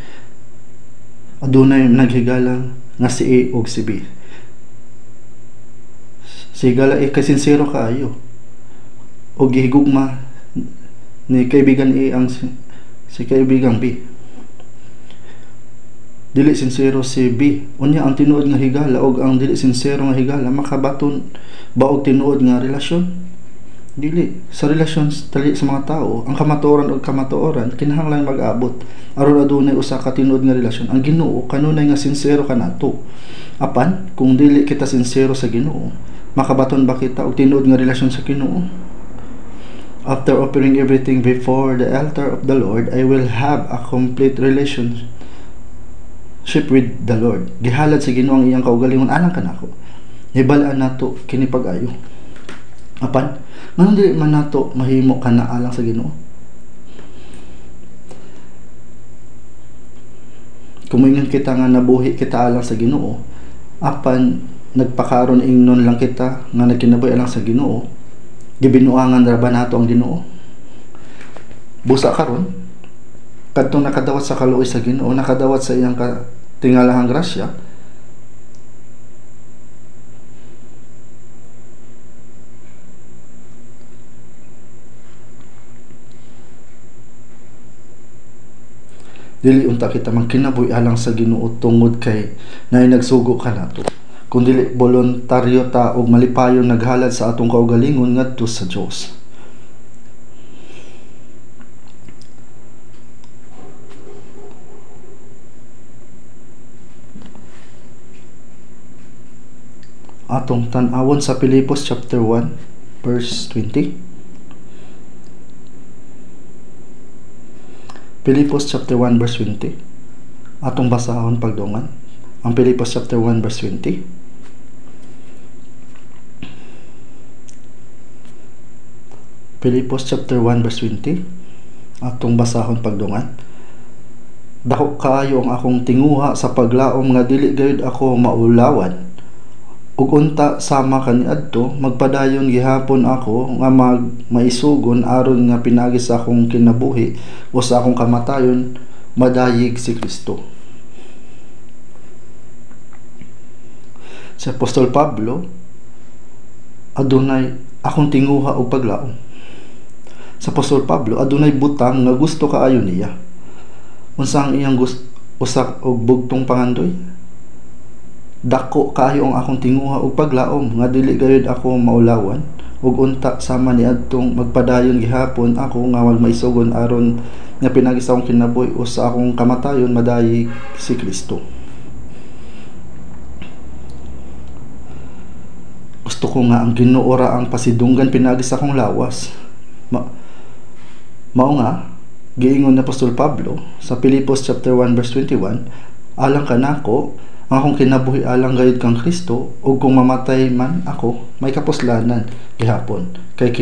Speaker 1: adunay naghigalang nga si A ug si B. Si higala A kay sincero kaayo o gihigugma ni kaibigan A ang si kaibigang B. Dili sincero si B, unya ang tinuod nga higala og ang dili sincero nga higala makabaton ba og tinuod nga relasyon? Dili. Sa relasyon tali sa mga tao, ang kamatuoran o kamatuoran kinahanglan mag-abot aron adunay usa ka tinuod nga relasyon. Ang Ginoo kanunay nga sincero kanato. Apan kung dili kita sincero sa Ginoo, makabaton ba kita og tinuod nga relasyon sa Ginoo? After offering everything before the altar of the Lord, I will have a complete relationship with the Lord. Gihalad sa Ginoo ang iyang kaugalingon alang kanako. Hibalaan nato kini pag-ayo. Apan nganong dili man nato mahimo kana alang sa Ginoo? Kumingon kita nga nabuhi kita alang sa Ginoo, apan nagpakaron ingnon lang kita nga nagkinabuhi alang sa Ginoo, gibinuangan ra ba nato ang Ginoo? Busa karon kadtong nakadawat sa kaluoy sa Ginoo, nakadawat sa iyang tingalahang grasya, dili unta kita magkinabuhi alang sa Ginoo tungod kay naay nagsugo kanato, kun dili voluntaryo ta og malipayon naghalad sa atong kaugalingon ngadto sa Dios. Atong tan-awon sa Pilipos chapter 1 verse 20. Pilipos chapter 1 verse 20. Atong basahon pagdungan ang Pilipos chapter 1 verse 20. Pilipos chapter 1 verse 20. Atong basahon pagdungan. Dako kaayo ang akong tinguha sa paglaom nga dili gayud ako maulawan. Ug unta sama kaniadto magpadayon gihapon ako nga maisugon aron nga pinagi sa akong kinabuhi o sa akong kamatayon madayig si Kristo. Si Apostol Pablo adunay akong tinguha og paglaom. Sa Apostol Pablo adunay butang nga gusto kaayo niya. Unsa ang iyang usak og bugtong pangandoy? Dako kaayo ang akong tinguha og paglaom nga dili gayud ako maulawan, ug unta sama niadtong magpadayon gihapon ako nga maisugon aron nga pinagi sa akong kinabuhi o sa akong kamatayon madayig si Kristo. Gusto ko nga ang Ginoo ra ang pasidunggan pinagi sa akong lawas. Mao nga giingon ni Apostol Pablo sa Pilipos chapter 1 verse 21, alang kanako ang akong kinabuhi alang gayud kang Kristo, ug kung mamatay man ako may kapuslanan gihapon kay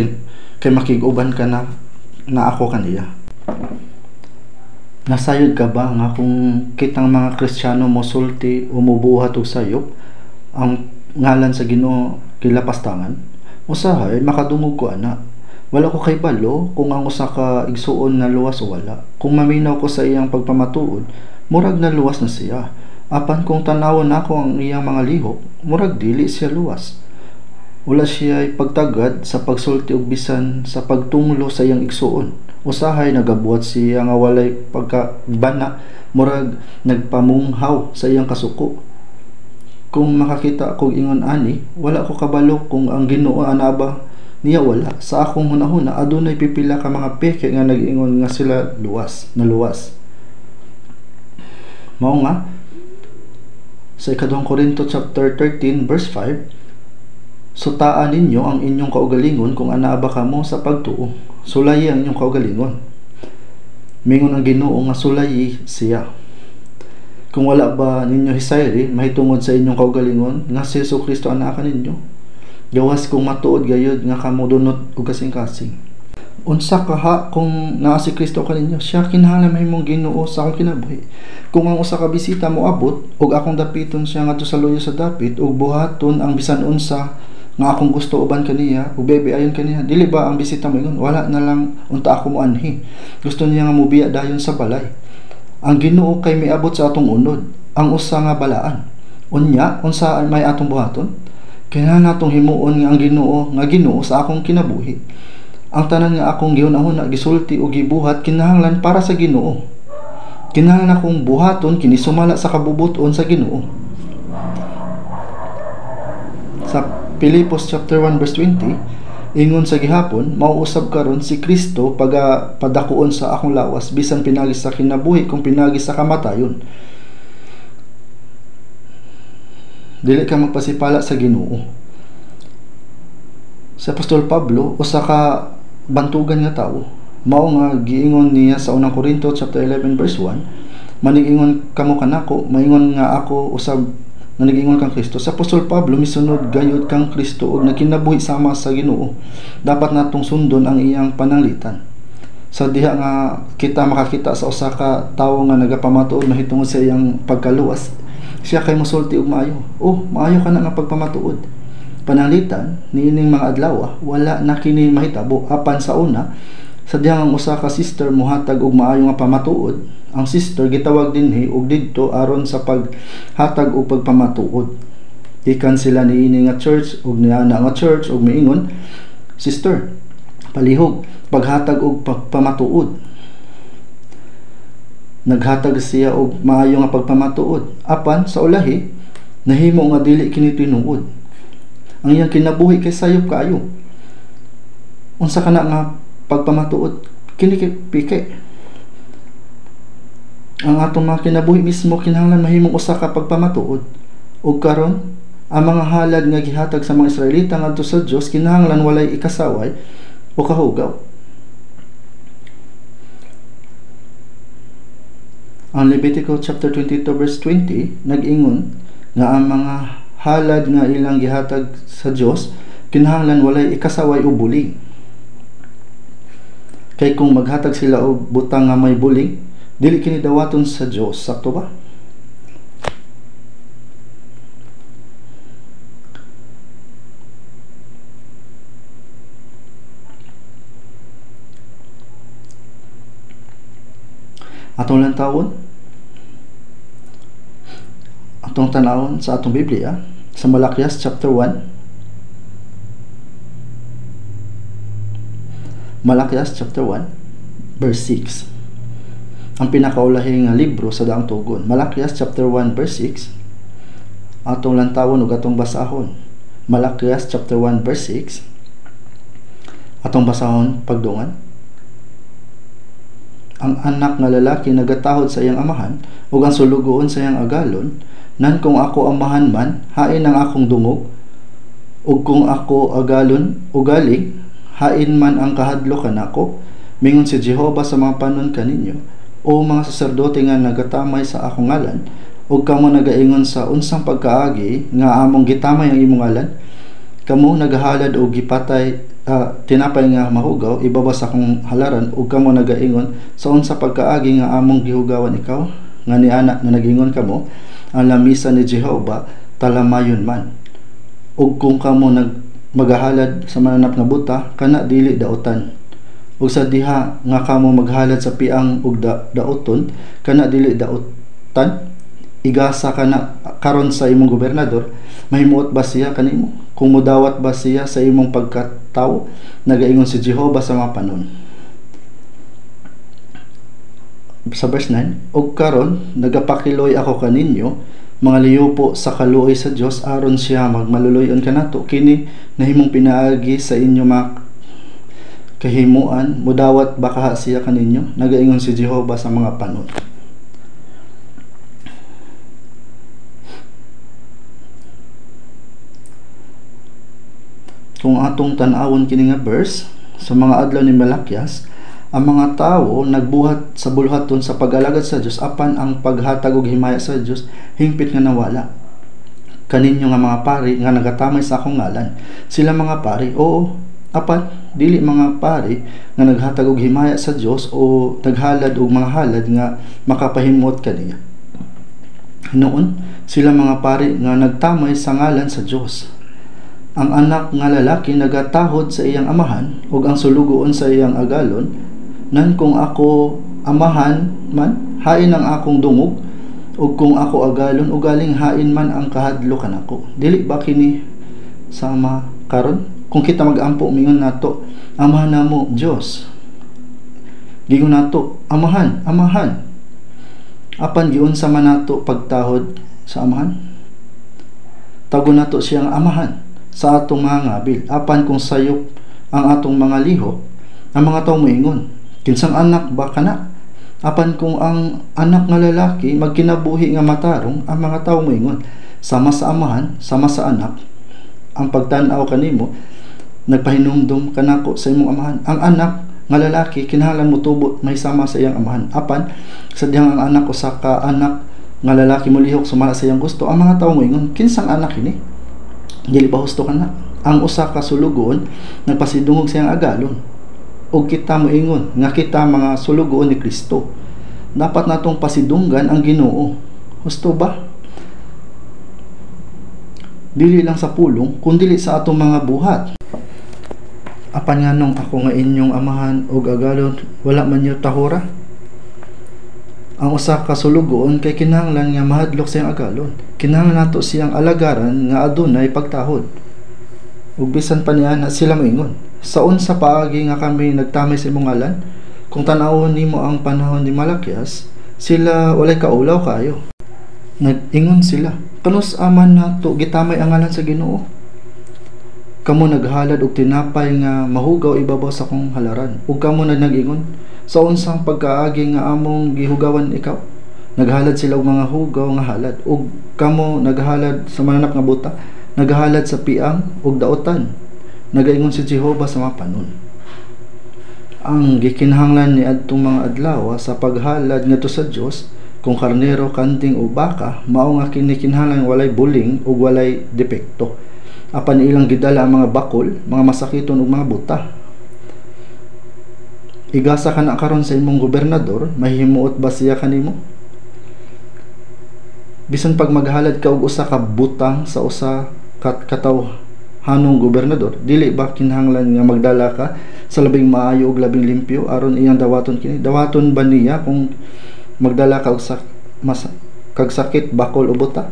Speaker 1: makig-uban ka na ako kaniya. Nasayod ka ba nga kung kitang mga Kristiyano mosulti o mobuhat og sayop ang ngalan sa Ginoo kilapastangan? Usahay makadungog ko ana. Wala ko kay balo kung ang usa ka igsuon na luwas o wala. Kung maminaw ko sa iyang pagpamatuod, murag na luwas na siya. Apan kung tanawon nako ang iyang mga lihok, murag dili siya luwas. Wala siya pagtagad sa pagsulti og bisan sa pagtunglo sa iyang igsuon. Usahay nagabuhat siya nga walay pagkabana, murag nagpamunghaw sa iyang kasuko. Kung makakita kog ingon ani, wala ko kabalo kung ang Ginoo ana ba niya wala. Sa akong hunahuna adunay pipila ka mga peke nga nag-ingon nga sila luwas. Mao nga sa ikadong Korinto chapter 13 verse 5, sutaan ninyo ang inyong kaugalingon kung ana ba kamo sa pagtuo. Sulayi ang inyong kaugalingon. Mingon ang Ginoo nga sulayi siya. Kung wala ba ninyo hisayri mahitungod sa inyong kaugalingon nga si Jesucristo anak ninyo, gawas kung matuod gayud nga kamo dunot og kasing-kasing. Unsa kaha kung naa si Kristo kaninyo, siya kinahanglan mahimong Ginoo sa akong kinabuhi. Kung ang usa ka bisita mo abot ug akong dapiton siya ngadto sa luyo sa dapit ug buhaton ang bisan unsa nga akong gusto uban kaniya ug ayon kaniya, dili ba ang bisita mo ingon wala na lang unta ako mo anhi, gusto niya nga mobiya dayon sa balay? Ang Ginoo kay miabot sa atong unod, ang usa nga balaan. Unya, unsa may atong buhaton? Kinahanglan natong himuon nga ang Ginoo sa akong kinabuhi. Ang tanan nga akong gihunahuna gisulti o gibuhat kinahanglan para sa Ginoo. Kinahanglan akong buhaton kini sumala sa kabubuton sa Ginoo. Sa Pilipos chapter 1 verse 20, ingon sa gihapon, mauusab karon si Kristo padakuon sa akong lawas bisan pinagi sa kinabuhi kung pinagi sa kamatayon. Dili ka magpasipala sa Ginoo. Si Apostol Pablo usa ka bantugan nga tawo, mao nga giingon niya sa unang Korinto chapter 11 verse 1, manig-ingon kamo kanako, maingon nga ako usab nga nag-ingon kang Kristo. Sa Apostol Pablo misunod gayud kang Kristo ug nagkinabuhi sama sa Ginoo. Dapat natong sundon ang iyang pananglitan. Sa diha nga kita makakita sa usa ka tawo nga nagapamatuod mahitungod sa iyang pagkaluwas, siya kay mosulti og maayo. Maayo ka na nga pagpamatuod. Pananglitan niining mga adlaw wala na kini mahitabo. Apan sa una, sa diha ang usa ka sister mohatag og maayo nga pamatuod, ang sister gitawag dinhi og didto aron sa paghatag og pagpamatuod. Ikan sila niini nga church og niana nga church og miingon, sister, palihog paghatag og pagpamatuod. Naghatag siya og maayo nga pagpamatuod. Apan sa ulahi, nahimo nga dili kini tinuod. Ang iyang kinabuhi kay sayop kaayo. Unsa kana nga pagpamatuod? Kini pike. Ang atong mga kinabuhi mismo kinahanglan mahimong usa ka pagpamatuod. Ug karon, ang mga halad nga gihatag sa mga Israelita ngadto sa Dios kinahanglan walay ikasaway o kahugaw. Ang Levitico chapter 22 verse 20 nag-ingon nga ang mga halad nga ilang gihatag sa Dios kinahanglan walay ikasaway o bulig. Kay kung maghatag sila og butang nga may bulig, dili kini dawaton sa Dios. Sakto ba? Atong lantawon, atong tanawon sa atong Biblia sa Malakias chapter 1. Malakias chapter 1 verse 6. Ang pinakaulahing libro sa daang tugon. Malakias chapter 1 verse 6. Atong lantawon ug atong basahon. Malakias chapter 1 verse 6. Atong basahon pagdungan. Ang anak nga lalaki nagatahod sa iyang amahan ug ang sulugoon sa iyang agalon, nan kung ako amahan man, hain ang akong dungog, ug kung ako agalon ugaling, hain man ang kahadlo kanako. Mingon si Jehova sa mga panon kaninyo, o mga saserdote nga nagatamay sa akong ngalan, ug kamo nagaingon sa unsang pagkaagi nga among gitamay ang imong ngalan, kamo nagahalad og gipatay tinapay nga mahugaw ibaba sa akong halaran, ug kamo nagaingon sa unsa pagkaagi nga among gihugawan ikaw, nga ni anak na nagingon kamo ang lamisa ni Jehova talamayon man. Ug kung kamo magahalad sa mananap nga buta, kana dili daotan. Ug sa diha nga kamo maghalad sa piang ug daoton, kana dili daotan. Igasa kana karon sa imong gobernador, mahimuot ba siya kanimo? Kung mudawat ba siya sa imong pagkatawo? Nagaingon si Jehova sa mga panon. Sa verse 9, ug karon nagapakiloy ako kaninyo, mga liyupo sa kaluoy sa Dios, aron siya magmaluloyon kanato. Kini nahimong pinaagi sa inyo mga kahimuan, mudawat ba kaha siya kaninyo? Nagaingon si Jehova sa mga panon. Kung atong tan-awon kini nga verse sa mga adlaw ni Malakias, ang mga tawo nagbuhat sa bulhaton sa pag-alagad sa Dios, apan ang paghatag og himaya sa Dios hingpit nga nawala. Kaninyo nga mga pari nga nagatamay sa akong ngalan, sila mga pari, oo, apan dili mga pari nga naghatag og himaya sa Dios o naghalad og mga halad nga makapahimot kaniya. Noon sila mga pari nga nagtamay sa ngalan sa Dios. Ang anak nga lalaki nagatahod sa iyang amahan ug ang sulugoon sa iyang agalon, nan kung ako amahan man hain ang akong dungog, ug kung ako agalon ugaling hain man ang kahadlo kanako. Dili ba kini sama karon? Kung kita magampo mingon nato, amahan namo Dios, gingon nato amahan, amahan, apan giunsa man nato pagtahod sa amahan? Tago nato siyang amahan sa atong mga ngabil. Apan kung sayop ang atong mga liho, ang mga tawo moingon, kinsang anak ba kana? Apan kung ang anak nga lalaki magkinabuhi nga matarong, ang mga tawo moingon, sama sa amahan, sama sa anak. Ang pagtan-aw kanimo nagpahinumdum kanako sa imong amahan. Ang anak nga lalaki kinahanglan mo tubot may sama sa iyang amahan. Apan sadyang ang anak usa ka anak nga lalaki molihok sumala sa iyang gusto, ang mga tawo moingon, kinsang anak ini? Dili ba husto kana? Ang usa ka sulugon nagpasidungog sa iyang agalon, ug kita moingon nga kita mga sulugoon ni Kristo. Dapat natong pasidunggan ang Ginoo. Husto ba? Dili lang sa pulong, kundi sa atong mga buhat. Apan nganong ako nga inyong amahan ug agalon, wala man niyo tahora? Ang usa ka sulugoon kay kinahanglan nga mahadlok siyang agalon. Kinahanglan nato siyang alagaran nga adunay pagtahod. Ug bisan pa niya na sila moingon, saon sa paagi nga kami nagtamay sa imong ngalan? Kung tan-awon nimo ang panahon ni Malakias, sila walay kaulaw kayo. Nag-ingon sila, kanus aman nato gitamay ang ngalan sa Ginoo? Kamo naghalad og tinapay nga mahugaw ibabaw sa kong halaran, ug kamo nag-ingon, sa unsang pagkaagi nga among gihugawan ikaw? Naghalad sila og mga hugaw nga halad, ug kamo naghalad sa mananak nga buta, naghalad sa piang ug daotan. Nagaingon si Jehova sa mga panon. Ang gikinahanglan ni adtong mga adlaw sa paghalad ngadto sa Dios, kung karnero, kanting o baka, mao nga kini kinahanglan walay buling ug walay depekto. Apan ilang gidala ang mga bakol, mga masakiton ug mga buta. Igasa ka na karon sa imong gobernador, mahimuot ba siya kanimo? Bisan pag maghalad ka og usa ka butang sa usa kataw hanong gobernador, dili ba kinahanglan nga magdala ka sa labing maayo ug labing limpyo aron iyang dawaton kini? Dawaton ba niya kung magdala ka og kag sakit, bakol o buta?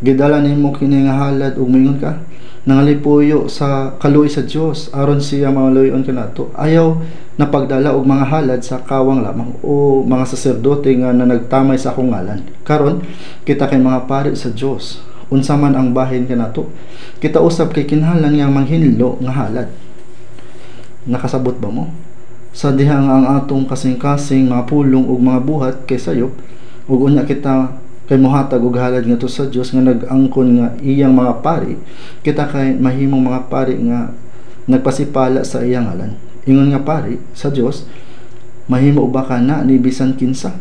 Speaker 1: Gidala nimo kini nga halad ug moingon ka nangalipuyo sa kaluoy sa Dios aron siya maluyon kanato. Ayaw na pagdala og mga halad sa kawang lamang o mga saserdote nga nagtamay sa akong ngalan. Karon kita kay mga pari sa Dios, unsa man ang bahin kanato, kita usab kay kinahanglan nga manghinlo nga halad. Nakasabot ba mo? Sa diha nga ang atong kasing-kasing mga pulong ug mga buhat kay sayop, ug unya kita kay mohatag og halad ngadto sa Dios nga nag-angkon nga iyang mga pari, kita kay mahimong mga pari nga nagpasipala sa iyang ngalan. Ingon nga pari sa Dios, mahimo ba kana ni bisan kinsa?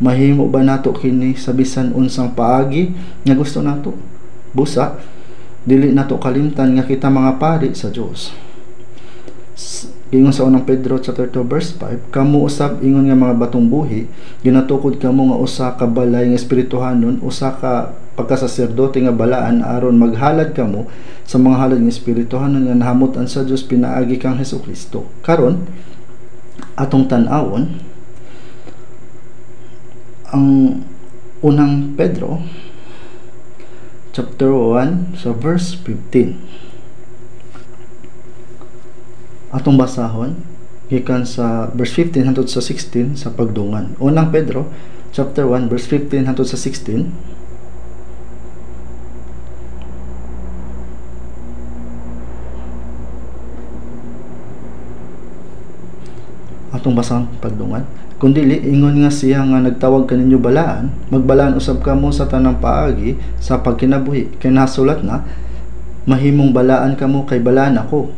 Speaker 1: Mahimo ba nato kini sa bisan unsang paagi nga gusto nato? Busa dili nato kalimtan nga kita mga pari sa Dios. Ingon sa unang Pedro chapter 2 verse 5, kamo usab ingon nga mga batong buhi, ginatukod kamo nga usa ka balay nga espirituhanon, usa ka pagkasaserdote nga balaan aron maghalad kamo sa mga halad nga espirituhanon nga nahamutan sa Dios pinaagi kang Hesukristo. Karon atong tan-awon ang unang Pedro chapter 1 sa verse 15. Atong basahon gikan sa verse 15 hangtod sa 16 sa pagdungan. Unang Pedro chapter 1 verse 15 hangtod sa 16. Atong basahon pagdungan. Kundili ingon nga siya nga nagtawag kaninyo balaan, magbalaan usab kamo sa tanang paagi sa pagkinabuhi. Kay nasulat na, mahimong balaan kamo kay balaan ako.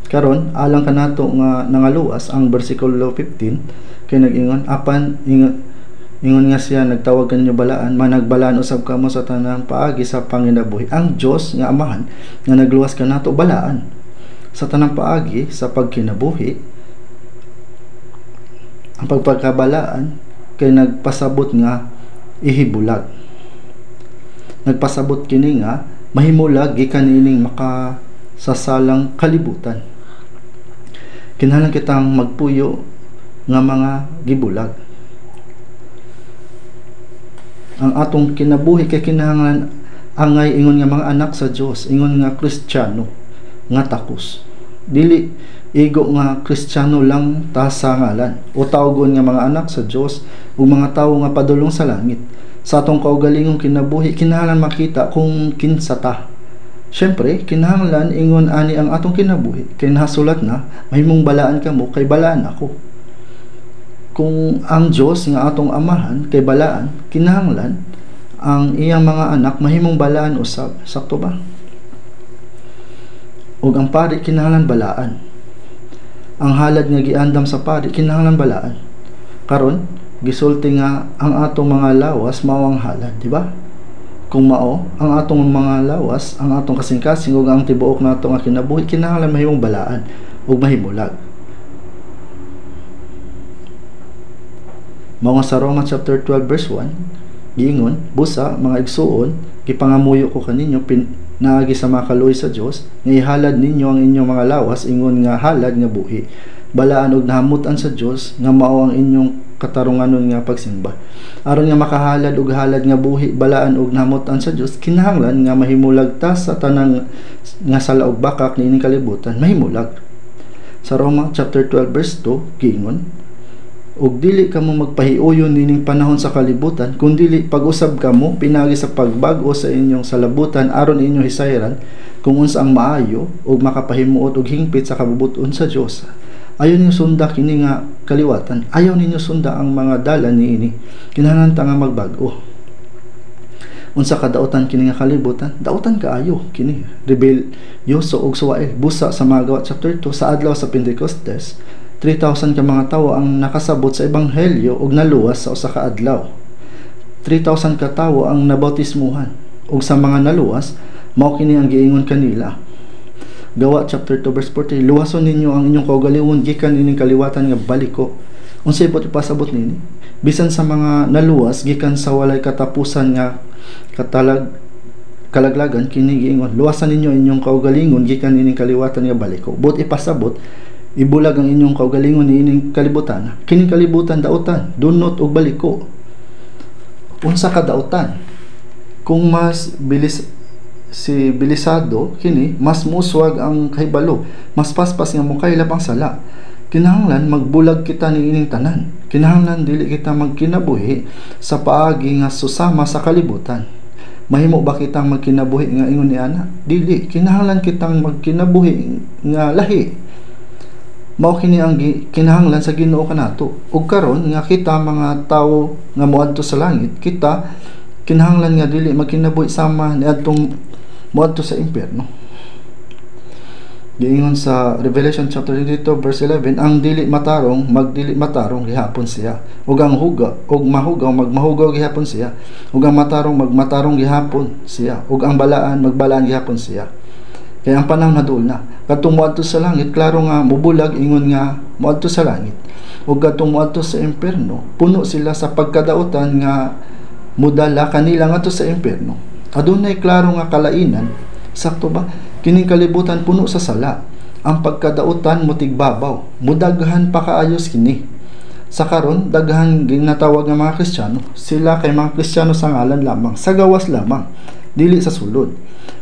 Speaker 1: Karon alang kanato nga nangaluas ang bersikulo 15 kay nag-ingon apan ingon nga siya nagtawag kaninyo balaan, managbalaan usab kamo sa tanang paagi sa panginabuhi. Ang Dios nga amahan nga nagluwas kanato balaan sa tanang paagi sa pagkinabuhi. Ang pagpagkabalaan kay nagpasabot nga ihibulag. Nagpasabot kini nga mahimulag gikan ining makasasalang kalibutan. Kinahanglan kitang magpuyo nga mga gibulag. Ang atong kinabuhi kay kinahanglan angay ingon nga mga anak sa Dios, ingon nga Kristiyano nga takos. Dili igo nga Kristiyano lang ta sa ngalan o tawgon nga mga anak sa Dios ug mga tawo nga padulong sa langit. Sa atong kaugalingong kinabuhi kinahanglan makita kung kinsa ta. Syempre kinahanglan ingon ani ang atong kinabuhi kay nahasulat na mahimong balaan kamo kay balaan ako. Kung ang Dios nga atong amahan kay balaan, kinahanglan ang iyang mga anak mahimong balaan usab. Sakto ba? Ug ang pari kinahanglan balaan. Ang halad nga giandam sa pari kinahanglan balaan. Karon gisulti nga ang atong mga lawas mao ang halad, di ba? Kung mao ang atong mga lawas, ang atong kasing-kasing ug ang tibuok nato nga kinabuhi kinahanglan mahimong balaan ug mahimulag. Mao sa Roma chapter 12 verse 1 giingon, busa mga igsuon gipangamuyo ko kaninyo naagi sa makaluoy sa Dios nga ihalad ninyo ang inyong mga lawas ingon nga halad nga buhi, balaan ug nahamutan sa Dios nga mao ang inyong katarunganon nga pagsimba. Aron nga makahalad ug halad nga buhi, balaan ug nahamutan sa Dios, kinahanglan nga mahimulag ta sa tanang nga sala ug bakak niining kalibutan, mahimulag. Sa Roma chapter 12 verse 2 giingon, ug dili kamo magpahiuyon nining panahon sa kalibutan, kundili pag-usab kamo pinagi sa pagbag-o sa inyong salabutan aron inyo hisayran kung unsa ang maayo ug makapahimuot og hingpit sa kabubut-on sa Dios. Ayaw ninyo sunda kini nga kaliwatan, ayaw ninyo sunda ang mga dalan niini, kinahanglan ta nga magbag-o. Unsa ka dautan kini nga kalibutan? Dautan kaayo kini rebelyoso ug suwail. Busa sa mga Gawa chapter 2 sa adlaw sa Pentecostes, 3,000 ka mga tawo ang nakasabot sa ebanghelyo ug naluwas sa usa ka adlaw. 3,000 ka tawo ang nabautismuhan ug sa mga naluwas mao kini ang giingon kanila. Gawa chapter 2 verse 40, luwason ninyo ang inyong kaugalingon gikan ining kaliwatan nga baliko. Unsay pod ipasabot nini? Bisan sa mga naluwas gikan sa walay katapusan nga kalaglagan kini giingon, luwasan ninyo inyong kaugalingon gikan ining kaliwatan nga baliko. Bot ipasabot ibulag ang inyong kaugalingon niining kalibutan. Kining kalibutan dautan, dunot ug baliko. Unsa ka dautan? Kung mas bilisado kini, mas muswag ang kahibalo, mas paspas nga mukaylap ang sala. Kinahanglan magbulag kita niining tanan. Kinahanglan dili kita magkinabuhi sa paagi nga susama sa kalibutan. Mahimo ba kitang magkinabuhi nga ingon ni ana? Dili, kinahanglan kitang magkinabuhi nga lahi. Mao kini ang kinahanglan sa Ginoo kanato. Ug karon nga kita mga tawo nga moadto sa langit, kita kinahanglan nga dili magkinabuhi sama niadtong moadto sa impyerno. Giingon sa Revelation chapter 22 verse 11, ang dili matarong magdili matarong gihapon siya, ug ang hugaw ug mahugaw magmahugaw gihapon siya, ug ang matarong magmatarong gihapon siya, ug ang balaan magbalaan gihapon siya. Kaya ang panahon nadul na. Katong moadto sa langit, klaro nga mubulag ingon nga moadto sa langit. Ug katong moadto sa impyerno, puno sila sa pagkadautan nga mudala kanila ngadto sa impyerno. Adunay klaro nga kalainan. Sakto ba? Kining kalibutan puno sa sala. Ang pagkadautan mo tigbabaw. Mudaghan pa kaayos kini. Sa karon daghan ginatawag nga mga Kristiyano. Sila kay mga Kristiyano sa ngalan lamang, sa gawas lamang, dili sa sulod.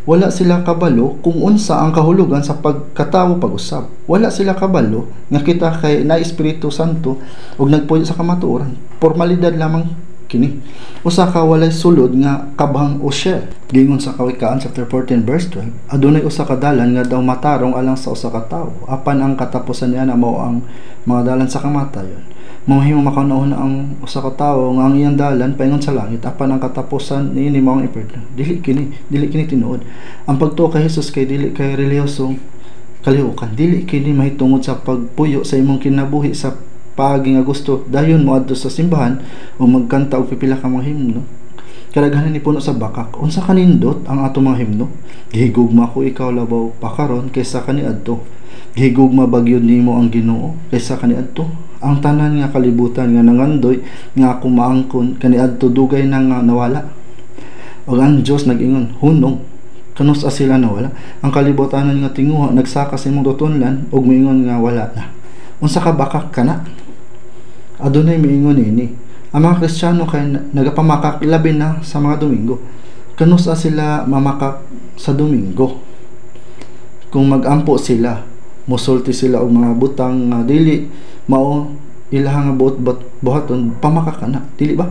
Speaker 1: Wala sila kabalo kung unsa ang kahulugan sa pagkatawo pag-usab. Wala sila kabalo nga kita kay na Espiritu Santo ug nagpuyo sa kamatuoran. Formalidad lamang kini. Usa ka walay sulod nga kabang o shell. Gingon sa Kawikaan chapter 14 verse 12, adunay usa ka dalan nga daw matarong alang sa usa ka tawo, apan ang katapusan niya na mao ang mga dalan sa kamatayon. Mahimo makaunahon ang usa ka tawo nga ang iyang dalan paingon sa langit, apan ang katapusan niini mao ang impyerno. Dili kini tinuod. Ang pagtuo kay Hesus kay dili kay relihiyosong kalihukan. Dili kini mahitungod sa pagpuyo sa imong kinabuhi sa paagi nga gusto dayon moadto sa simbahan o magkanta og pipila ka mga himno. Kadaghanan ni puno sa bakak. Unsa kanindot ang ato mga himno? Gihigugma ko ikaw labaw pa karon kaysa kaniadto. Gihigugma bagyod nimo ang Ginoo kaysa kaniadto. Ang tanan nga kalibutan nga nangandoy nga ako maangkon kaniadto dugay na nga nawala. Ug ang Dios nag-ingon, hunong kanus sila nawala. Ang kalibutanan nga tinguha nagsaka sa imong tutunlan ug moingon nga wala na. Unsa ka bakak kana? adunay miingon ini. Ang mga Kristiyano kay nagapamakak labi na sa mga Domingo. Kanusa sila mamakak sa Domingo? Kung magampo sila, musulti sila og mga butang nga dili mao ilahang buhaton, pamakak na, dili ba?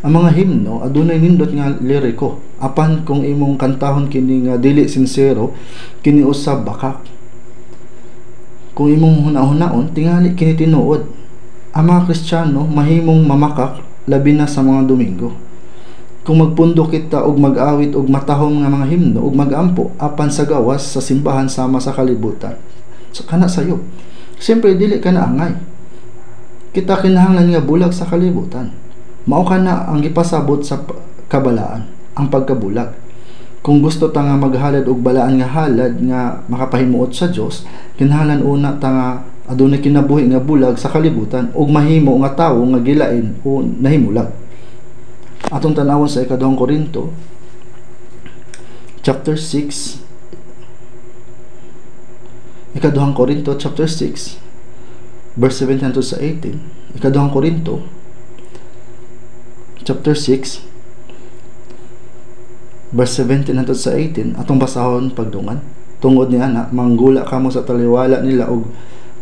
Speaker 1: Ang mga himno adunay nindot nga liriko. Apan kung imong kantahon kini nga dili sincero, kini usab bakak. Kung imong hunahon tingali kini tinuod. Ang mga Kristiyano mahimong mamakak labi na sa mga Domingo. Kung magpundo kita og mag-awit og matahom nga mga himno og mag-ampo apan sa gawas sa simbahan sama sa kalibutan, so kana sayo. Siyempre dili ka na angay. Kita kinahanglan nga bulag sa kalibutan. Mao kana ang gipasabot sa kabalaan, ang pagkabulag. Kung gusto ta nga maghalad og balaan nga halad nga makapahimuot sa Dios, kinahanglan una ta nga adunay kinabuhi nga bulag sa kalibutan ug mahimo nga tawo nga gilain o nahimulag. Atong tanawon sa ikaduhang Korinto chapter 6, ikaduhang Korinto chapter 6 verse 17 to sa 18. Ikaduhang Korinto chapter 6 verse 17 to sa 18, atong basahon pagdungan. Tungod niya na manggula kamo sa taliwala nila og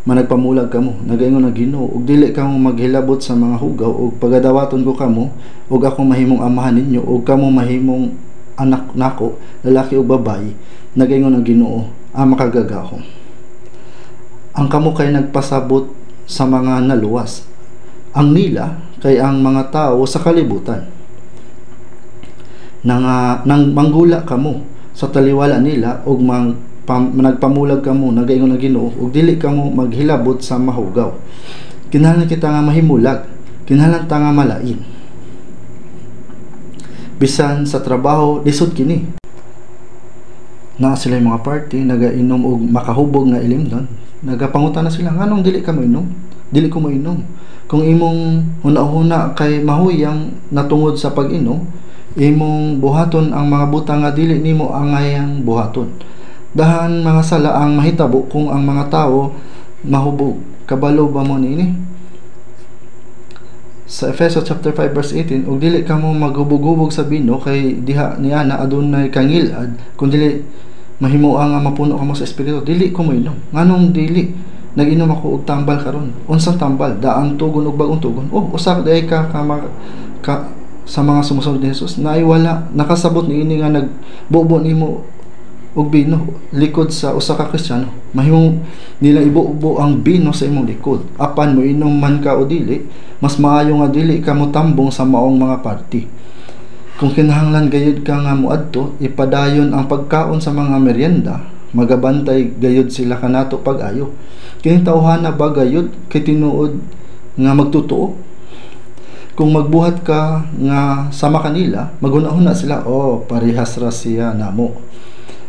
Speaker 1: managpamulag kamo, nagaingon na Ginoo, ug dili kamo maghilabot sa mga hugaw, ug pagadawaton ko kamo, ug ako mahimong amahan ninyo, ug kamo mahimong anak nako, lalaki ug babayi, nagaingon na Ginoo, ang makagagahom. Ang kamo kay nagpasabot sa mga naluwas, ang nila kay ang mga tao sa kalibutan. Nang manggula kamo sa taliwala nila, ug nagpamulag kamo, nagaingon na Ginoo, ug dili kamo maghilabot sa mahugaw. Kinahanglan kita nga mahimulag, kinahanglan ta nga malain. Bisan sa trabaho, lisod kini. Na sila mga party, nagainom og makahubog nga ilimnon, nagapangutan na sila, nganong dili ka mainom? Dili ko mainom. Kung imong huna-huna kay mahuyang natungod sa pag-inom, imong buhaton ang mga butang nga dili nimo angayang buhaton. Dahan mga sala ang mahitabo kung ang mga tao mahubog. Kabalo ba mo nini? Sa Efeso chapter 5 verse 18, ug dili kamo maghubog-hubog sa bino kay diha niya na adunay kangilad, kun dili mahimuang nga mapuno kamo sa espiritu. Dili ko mainom. Nganong dili? Nag-inom ako og tambal karon. Unsang tambal? Daang tugon ug bagong tugon. Oh, usa day ka sa mga sumusunod ni Jesus na wala nakasabot niini nga nagbubo nimo og bino likod sa usa ka Kristiyano. Mahimong nila ibubo ang bino sa imong likod. Apan mo inom man ka o dili, mas maayo nga dili ka mo tambong sa maong mga party. Kung kinahanglan gayud ka nga moadto, ipadayon ang pagkaon sa mga merienda, magabantay gayud sila kanato pag-ayo. Kini tawhana ba gayud kay tinuod nga magtutuo? Kung magbuhat ka nga sama kanila, maghuna-huna sila, oh, parehas ra siya namo.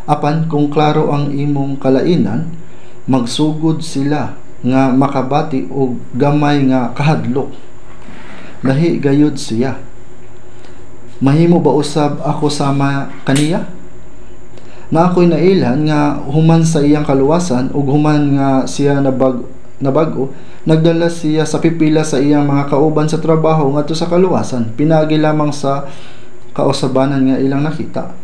Speaker 1: Apan kung klaro ang imong kalainan, magsugod sila nga makabati og gamay nga kahadlok. Lahi gayud siya. Mahimo ba usab ako sama kaniya? Na ako'y nailan nga human sa iyang kaluwasan ug human nga siya nabago, nagdala siya sa pipila sa iyang mga kauban sa trabaho ngadto sa kaluwasan, pinagi lamang sa kausabanan nga ilang nakita.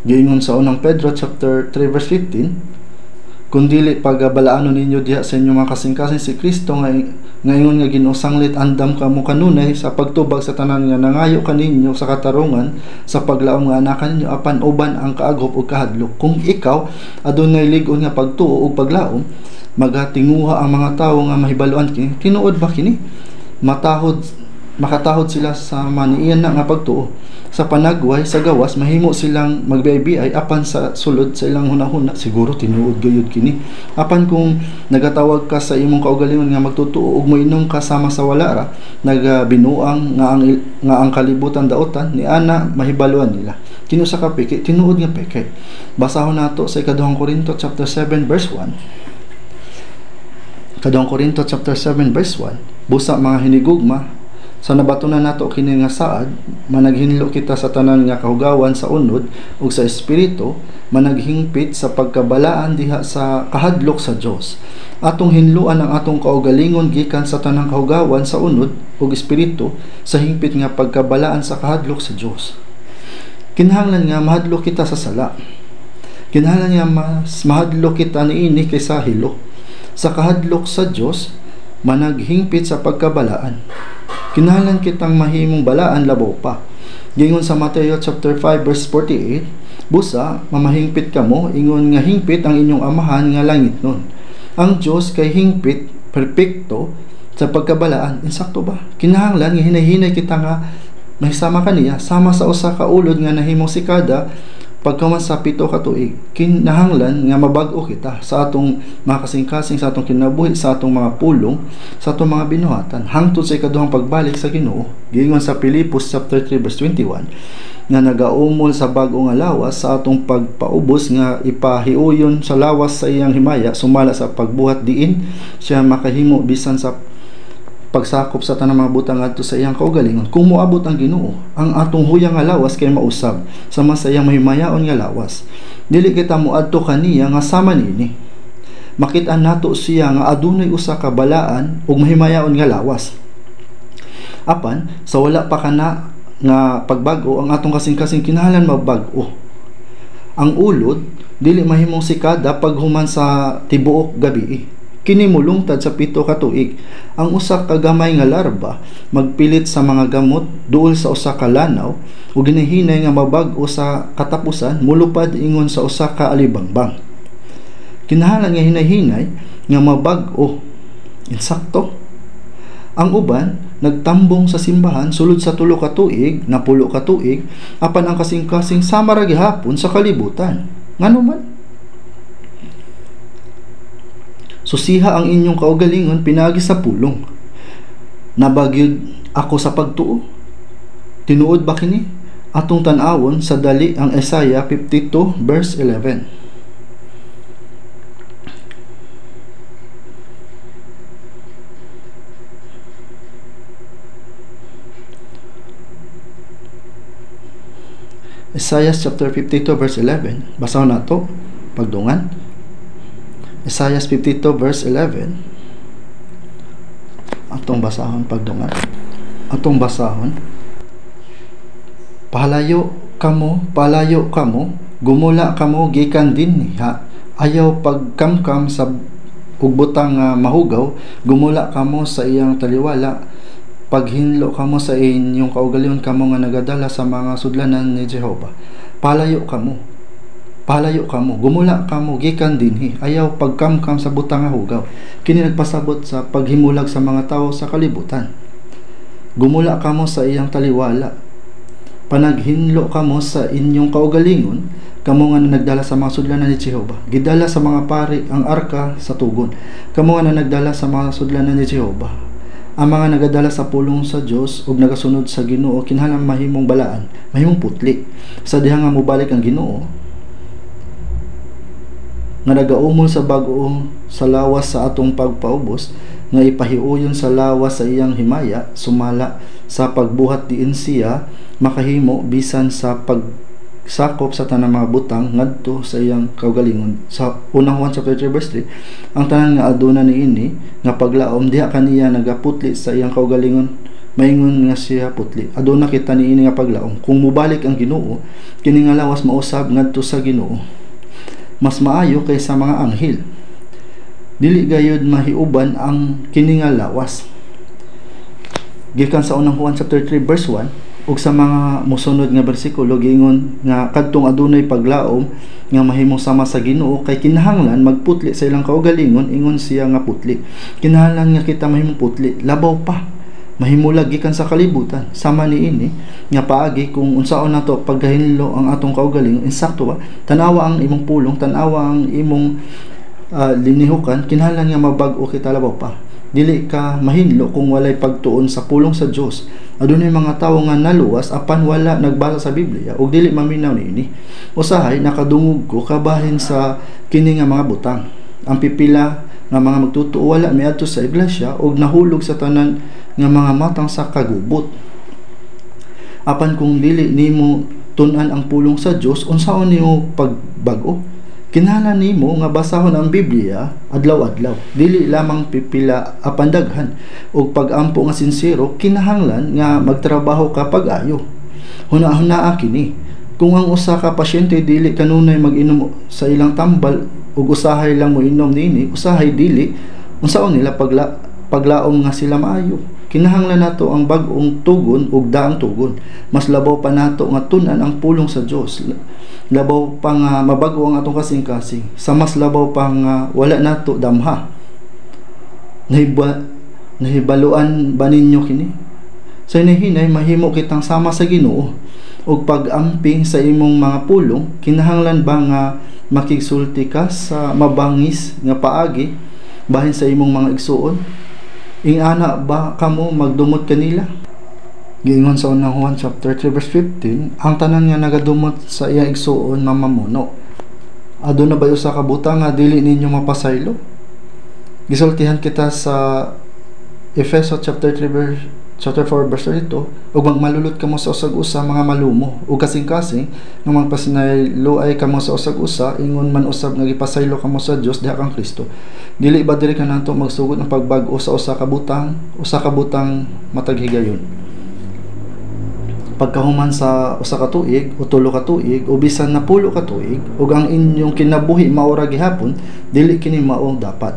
Speaker 1: Giingon sa unang Pedro chapter 3 verse 15, kundili pagabalaano ninyo diha sa inyong mga kasing-kasing si Kristo nga ingon nga Ginoo, sanglit andam kamo kanunay sa pagtubag sa tanan nga nangayo kaninyo sa katarungan sa paglaom nga anak ninyo, apan uban ang kaagop ug kahadlok. Kung ikaw adunay lig-on nga pagtuo ug paglaom, magatinguha ang mga tawo nga mahibaluan kini. Tinuod ba kini? Makatahod sila sa maniiyan na nga pagtuo. Sa panagway, sa gawas, mahimo silang magbiay-biay apan sa sulod sa ilang hunahuna, siguro tinuod gayud kini. Apan kung nagatawag ka sa imong kaugalingon nga magtutuo ug moinom ka sama sa walara, nagabinuang nga ang kalibutan daotan, ni ana mahibaluan nila. Kino sa kapiki, tinuod nga peke. Basahon nato sa ikaduhang Korinto chapter 7 verse 1. Ikaduhang Korinto chapter 7 verse 1. Busa mga hinigugma, sa nabatunan nato kini nga saad, managhinlo kita sa tanan nga kahugawan sa unod ug sa espiritu, managhingpit sa pagkabalaan diha sa kahadlok sa Dios. Atong hinluan ang atong kaugalingon gikan sa tanang kahugawan sa unod ug espiritu sa hingpit nga pagkabalaan sa kahadlok sa Dios. Kinahanglan nga mahadlok kita sa sala. Kinahanglan nga mas mahadlok kita niini kaysa hilo. Sa kahadlok sa Dios managhingpit sa pagkabalaan. Kinahanglan kitang mahimong balaan labaw pa. Gingon sa Mateo chapter 5 verse 48, busa mamahingpit kamo ingon nga hingpit ang inyong amahan nga langit nun. Ang Dios kay hingpit perpekto sa pagkabalaan. Insakto ba? Kinahanglan nga hinay-hinay kita nga mahisama kaniya sama sa usa ka ulod nga nahimong sikada pagkaman sa 7 ka tuig. Kinahanglan nga mabag-o kita sa atong mga kasing-kasing, sa atong kinabuhi, sa atong mga pulong, sa atong mga binuhatan hangtod sa ikaduhang pagbalik sa Ginoo. Giingon sa Pilipos chapter 3 verse 21 nga nagaumol sa bag-o nga lawas sa atong pagpaubos nga ipahiuyon sa lawas sa iyang himaya sumala sa pagbuhat diin siya makahimo bisan sa pagsakop sa tanang mga butang adto sa iyang kaugalingon. Kung moabot ang Ginoo, ang atong huyang nga lawas kay mausab sama sa iyang mahimayaon nga lawas. Dili kita moadto kaniya nga sama niini. Makit-an nato siya nga adunay usa ka balaan ug mahimayaon nga lawas. Apan sa wala pa kana nga pagbago ang atong kasing-kasing kinahanglan mabag-o. Ang ulod dili mahimong sikada paghuman sa tibuok gabi. Kini mulungtad sa 7 ka tuig. Ang usa ka gamay nga larba magpilit sa mga gamot duol sa usa ka lanaw ug ginahinay nga mabag-o sa katapusan mulupad ingon sa usa ka alibangbang. Kinahanglan nga hinay-hinay nga mabag-o. Insakto. Ang uban nagtambong sa simbahan sulod sa 3 ka tuig, na 10 ka tuig, apan ang kasing-kasing sama ra gihapon sa kalibutan. Ngano man? Susiha ang inyong kaugalingon pinagi sa pulong. Nabagyod ako sa pagtuo. Tinuod ba kini? Atong tan-awon sa dali ang Isaiah 52 verse 11. Isaiah chapter 52 verse 11. Basahon nato pagdungan. Isaiah 52 verse 11. Atong basahon pagdungan. Atong basahon. Palayo kamo, gumula kamo gikan dinhi. Ayaw pagkamkam sa ug butang mahugaw, gumula kamo sa iyang taliwala. Paghinlo kamo sa inyong kaugalingon kamo nga nagadala sa mga sudlanan ni Jehova. Palayo kamo, gumula kamo gikan dinhi, ayaw pagkamkam sa butang nga hugaw. Kini nagpasabot sa paghimulag sa mga tawo sa kalibutan. Gumula kamo sa iyang taliwala, panaghinlo kamo sa inyong kaugalingon kamo nga nagdala sa mga sudlanan ni Jehova. Gidala sa mga pari ang arka sa tugon, kamo nga nagdala sa mga sudlanan ni Jehova. Ang mga nagadala sa pulong sa Dios ug nagasunod sa Ginoo kinahanglan mahimong balaan, mahimong putli sa diha nga mobalik ang Ginoo nga nagaumol sa bag-o sa lawas sa atong pagpaubos nga ipahiuyon sa lawas sa iyang himaya sumala sa pagbuhat diin siya makahimo bisan sa pagsakop sa tanang mga butang ngadto sa iyang kaugalingon. Sa unang Juan chapter 3 verse 3, ang tanan nga aduna niini nga paglaom diha kaniya nagaputli sa iyang kaugalingon maingon nga siya putli. Aduna kita niini nga paglaom. Kung mubalik ang Ginoo, kini nga lawas mausab ngadto sa Ginoo. Mas maayo kaysa mga anghel. Dili gayud mahiuban ang kini nga lawas. Gikan sa unang Juan chapter 3 verse 1 ug sa mga mosunod nga bersikulo giingon nga kadtong adunay paglaom nga mahimong sama sa Ginoo kay kinahanglan magputli sa ilang kaugalingon ingon siya nga putli. Kinahanglan nga kita mahimong putli labaw pa mahimulag gikan sa kalibutan sama niini nga paagi kung unsaon nato pagkahinlo ang atong kaugalingon. Insakto ba tanawa ang imong pulong, tanawa ang imong linihukan, kinahanglan nga mabag-o kita labaw pa. Dili ka mahinlo kung walay pagtuon sa pulong sa Dios. Adunay mga tawo nga naluwas apan wala nagbasa sa Biblia ug dili maminaw niini. Usahay nakadungog ko kabahin sa kini nga mga butang. Ang pipila nga mga magtutuo wala miadto sa iglesia ug nahulog sa tanan nga mga matang sa kagubot. Apan kung dili nimo tun-an ang pulong sa Dios, unsaon nimo pagbag-o? Kinahanglan nimo nga basahon ang Biblia adlaw-adlaw, dili lamang pipila apan daghan, ug pag-ampo nga sincero kinahanglan nga magtrabaho ka pag-ayo. Hunahuna kini, kung ang usa ka pasyente dili kanunay mag-inom sa ilang tambal ug usahay lang mo inom nini, usahay dili, unsaon nila paglaom nga sila maayo? Kinahanglan nato ang bag-ong tugon ug daang tugon. Mas labaw pa nato nga tun-an ang pulong sa Dios. Labaw pa nga mabago ang atong kasing-kasing. Sa mas labaw pa nga wala nato damha. Nahibaluan ba ninyo kini? Sa hinahinay mahimo kitang sama sa Ginoo ug pag-amping sa imong mga pulong. Kinahanglan ba nga makigsulti ka sa mabangis nga paagi bahin sa imong mga igsuon? Ingana ba kamo magdumot kanila? Giingon sa unang Juan chapter 3 verse 15, ang tanan nga nagadumot sa iyang igsuon mamamuno. Aduna ba usa ka butang nga dili ninyo mapasaylo? Gisultihan kita sa Efeso chapter 4 verse 32, ug magmalulot kamo sa usag-usa mga malumo ug kasing-kasing nga magpasinaylo ay kamo sa usag-usa, ingon man usab nga gipasaylo kamo sa Dios diha kang Kristo. Dili ba diri kanadto magsugod ng pagbag-o sa usa ka butang matag higayon. Pagkahuman sa usa ka tuig o tulo ka tuig o bisan na 10 ka tuig ug ang inyong kinabuhi maura gihapon, dili kini mao dapat.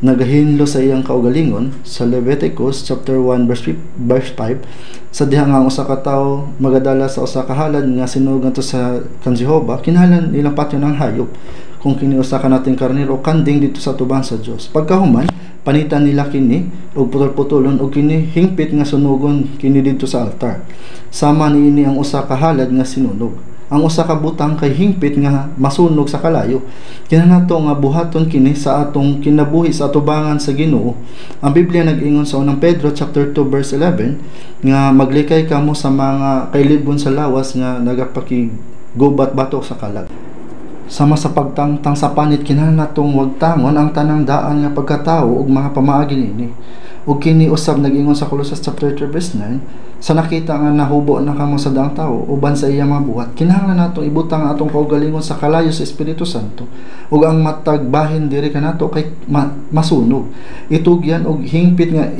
Speaker 1: Nagahinlo sa iyang kaugalingon sa Leviticus chapter 1 verse 5, sa diha nga usa ka tawo magadala sa usa ka halad nga sinunog ngadto sa kan Jehova, kinahanglan ilang patyon ang hayop kung kini usa ka nating karnero kanding dito sa tuban sa Dios. Pagkahuman panitan nila kini og putol-putulon og kini hingpit nga sunugon kini dito sa altar. Sama niini ang usa ka halad nga sinunog. Ang usa ka butang kay hingpit nga masunog sa kalayo. Kinahanglan nga buhaton kini sa atong kinabuhi sa atubangan sa Ginoo. Ang Biblia nag-ingon sa unang Pedro chapter 2 verse 11 nga maglikay kamo sa mga kailibon sa lawas nga nagapakigubat batok sa kalag. Sama sa pagtangtang sa panit, kinahanglan natong wagtangon ang tanang daan nga pagkatao ug mga pamaagi niini. Ug kini usab nag-ingon sa Colossus chapter 3 verse 9, sa nakita nga nahubo na kamo sa daang tawo uban sa iyang mga buhat, kinahanglan natong ibutang atong kaugalingon sa kalayo sa Espiritu Santo ug ang matag bahin diri kanato kay masunog. Itugyan og hingpit nga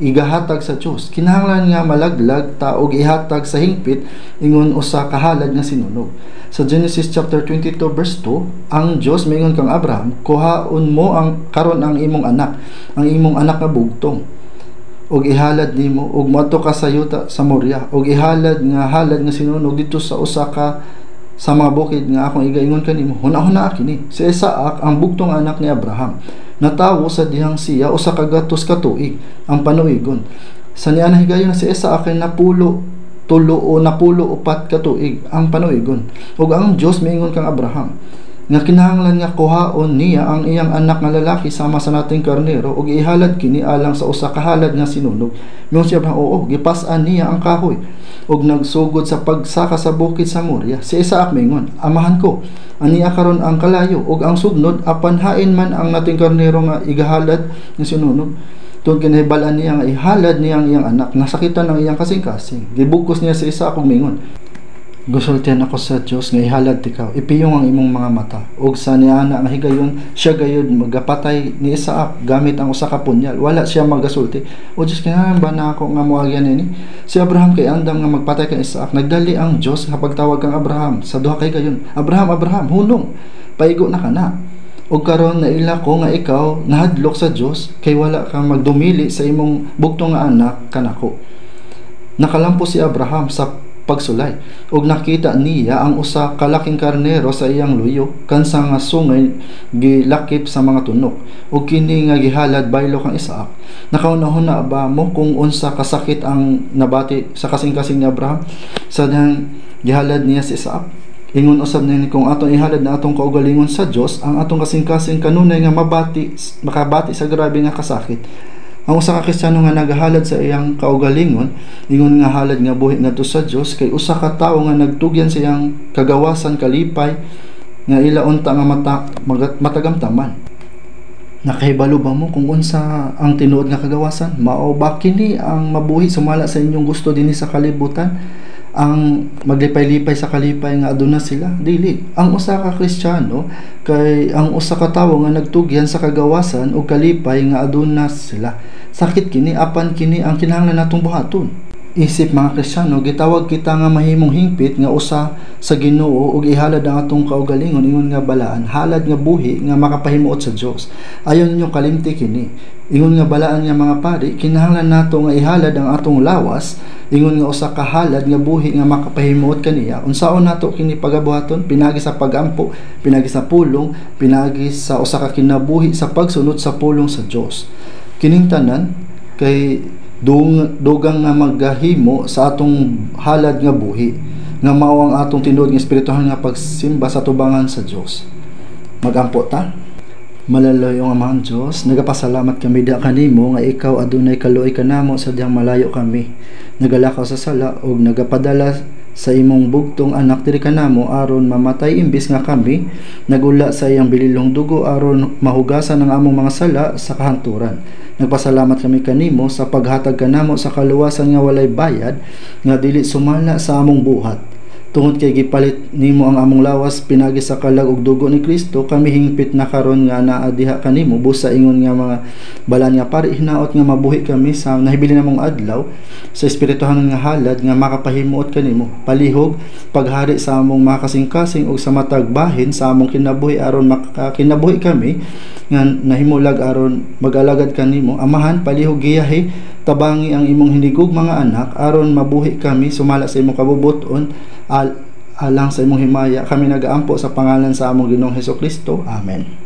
Speaker 1: igahatag sa Dios. Kinahanglan nga malaglag ta og ihatag sa hingpit ingon usa ka halad nga sinunog. Sa Genesis chapter 22 verse 2, ang Dios miingon kang Abraham, kuhaon mo ang karon ang imong anak nga bugtong, ug ihalad nimo ug moadto ka sa yuta sa Moria, ug ihalad nga halad nga sinunog dito sa usa ka sa mga bukid nga akong igaingon kanimo. Hunahuna kini si Isaac ang bugtong anak ni Abraham. Natawo sa dihang siya usa ka gatos ka tuig ang panuigon. Sa niya nahigayon si Isaac kay napulo upat ka tuig ang panuigon. Ug ang Dios miingon kang Abraham nga kinahanglan nga kuhaon niya ang iyang anak nga lalaki sama sa nating karnero ug ihalad kini alang sa usa ka halad nga sinunog. Miingon si Abraham, oo, gipas-an niya ang kahoy ug nagsugod sa pagsaka sa bukid sa Moria. Si Isaac miingon, amahan ko aniya karon ang kalayo ug ang sugnod apan hain man ang nating karnero nga igahalad nga sinunog. Tungod kinahibal-an niya nga ihalad niya ang iyang anak, nasakitan ang iyang kasing-kasing. Gibugkos niya sa Isaac ug miingon, gusultihan ako sa Dios nga ihalad tikaw, ipiyong ang imong mga mata. Ug sa niana nga higayon siya gayud magapatay ni Isaac gamit ang usa ka punyal. Wala siya magasulti. O Dios, kinahanglan ba na ako nga moagyan ini? Si Abraham kay andam nga magpatay kang Isaac, nagdali ang Dios nga pagtawag kang Abraham sa duha kay gayon. Abraham, hunong, paigo na kana. Ug karon naila ko nga ikaw nahadlok sa Dios kay wala kang magdumili sa imong bugtong nga anak kanako. Nakalampo si Abraham sa pagsulay ug nakita niya ang usa ka laking karnero sa iyang luyo kansa nga sungay gilakip sa mga tunok ug kini nga gihalad baylo kang Isaac. Nakaunahon ba mo kung unsa kasakit ang nabati sa kasing-kasing ni Abraham sa dihang gihalad niya si Isaac? Ingon usab ni kung atong ihalad na atong kaugalingon sa Dios, ang atong kasing-kasing kanunay nga makabati sa grabe nga kasakit. Ang usa ka Kristiyano nga nagahalad sa iyang kaugalingon, ingon nga halad nga buhi ngadto sa Dios kay usa ka tawo nga nagtugyan sa iyang kagawasan kalipay nga ila unta nga matagamtaman. Nakahibalo ba mo kung unsa ang tinuod nga kagawasan? Mao ba kini ang mabuhi sumala sa inyong gusto dinhi sa kalibutan? ang maglipay-lipay sa kalipay nga aduna sila, dili. Ang usa ka Kristiyano kay ang usa ka tawo nga nagtugyan sa kagawasan o kalipay nga aduna sila. Sakit kini, apan kini ang kinahanglan natong buhaton. Isip mga Kristiyano, gitawag kita nga mahimong hingpit nga usa sa Ginoo ug ihalad ang atong kaugalingon ingon nga balaan, halad nga buhi nga makapahimuot sa Dios. Ayon ninyo kalimti kini. Ingon nga balaan nga mga pari, kinahanglan nato nga ihalad ang atong lawas ingon nga usa ka halad nga buhi nga makapahimuot kaniya. Unsaon nato kini pagabuhaton? Pinagi sa pagampo, pinagi sa pulong, pinagi sa usa ka kinabuhi sa pagsunod sa pulong sa Dios. Kining tanan kay dugang nga maghimo sa atong halad nga buhi nga mao ang atong tinuod nga espirituhan nga pagsimba sa tubangan sa Dios. Magampo ta. Malaloy ang Amang Dios, nagapasalamat kami da kanimo nga ikaw adunay kaluoy kanamo sa diyang malayo kami. Nagalakaw sa sala ug nagapadala sa imong bugtong anak diri kanamo aron mamatay imbis nga kami nagula sa iyang bililong dugo aron mahugasan ang among mga sala sa kahanturan. Nagpasalamat kami kanimo sa paghatag kanamo sa kaluwasan nga walay bayad nga dili sumala sa among buhat. Tungod kay gipalit nimo ang among lawas pinagi sa kalag ug dugo ni Kristo, kami hingpit na karon nga naa diha kanimo busa ingon nga mga balan nga pari hinaot nga mabuhi kami sa nahibili namong adlaw sa espirituhan nga halad nga makapahimuot kanimo. Palihog paghari sa among mga kasing-kasing ug sa matag bahin sa among kinabuhi aron makakinabuhi kami nga nahimulag aron mag-alagad kanimo. Amahan, palihog giyahi tabangi ang imong hinigog mga anak aron mabuhi kami sumala sa imong kabubuton alang sa imong himaya. Kami nagaampo sa pangalan sa among Ginoong Hesukristo. Amen.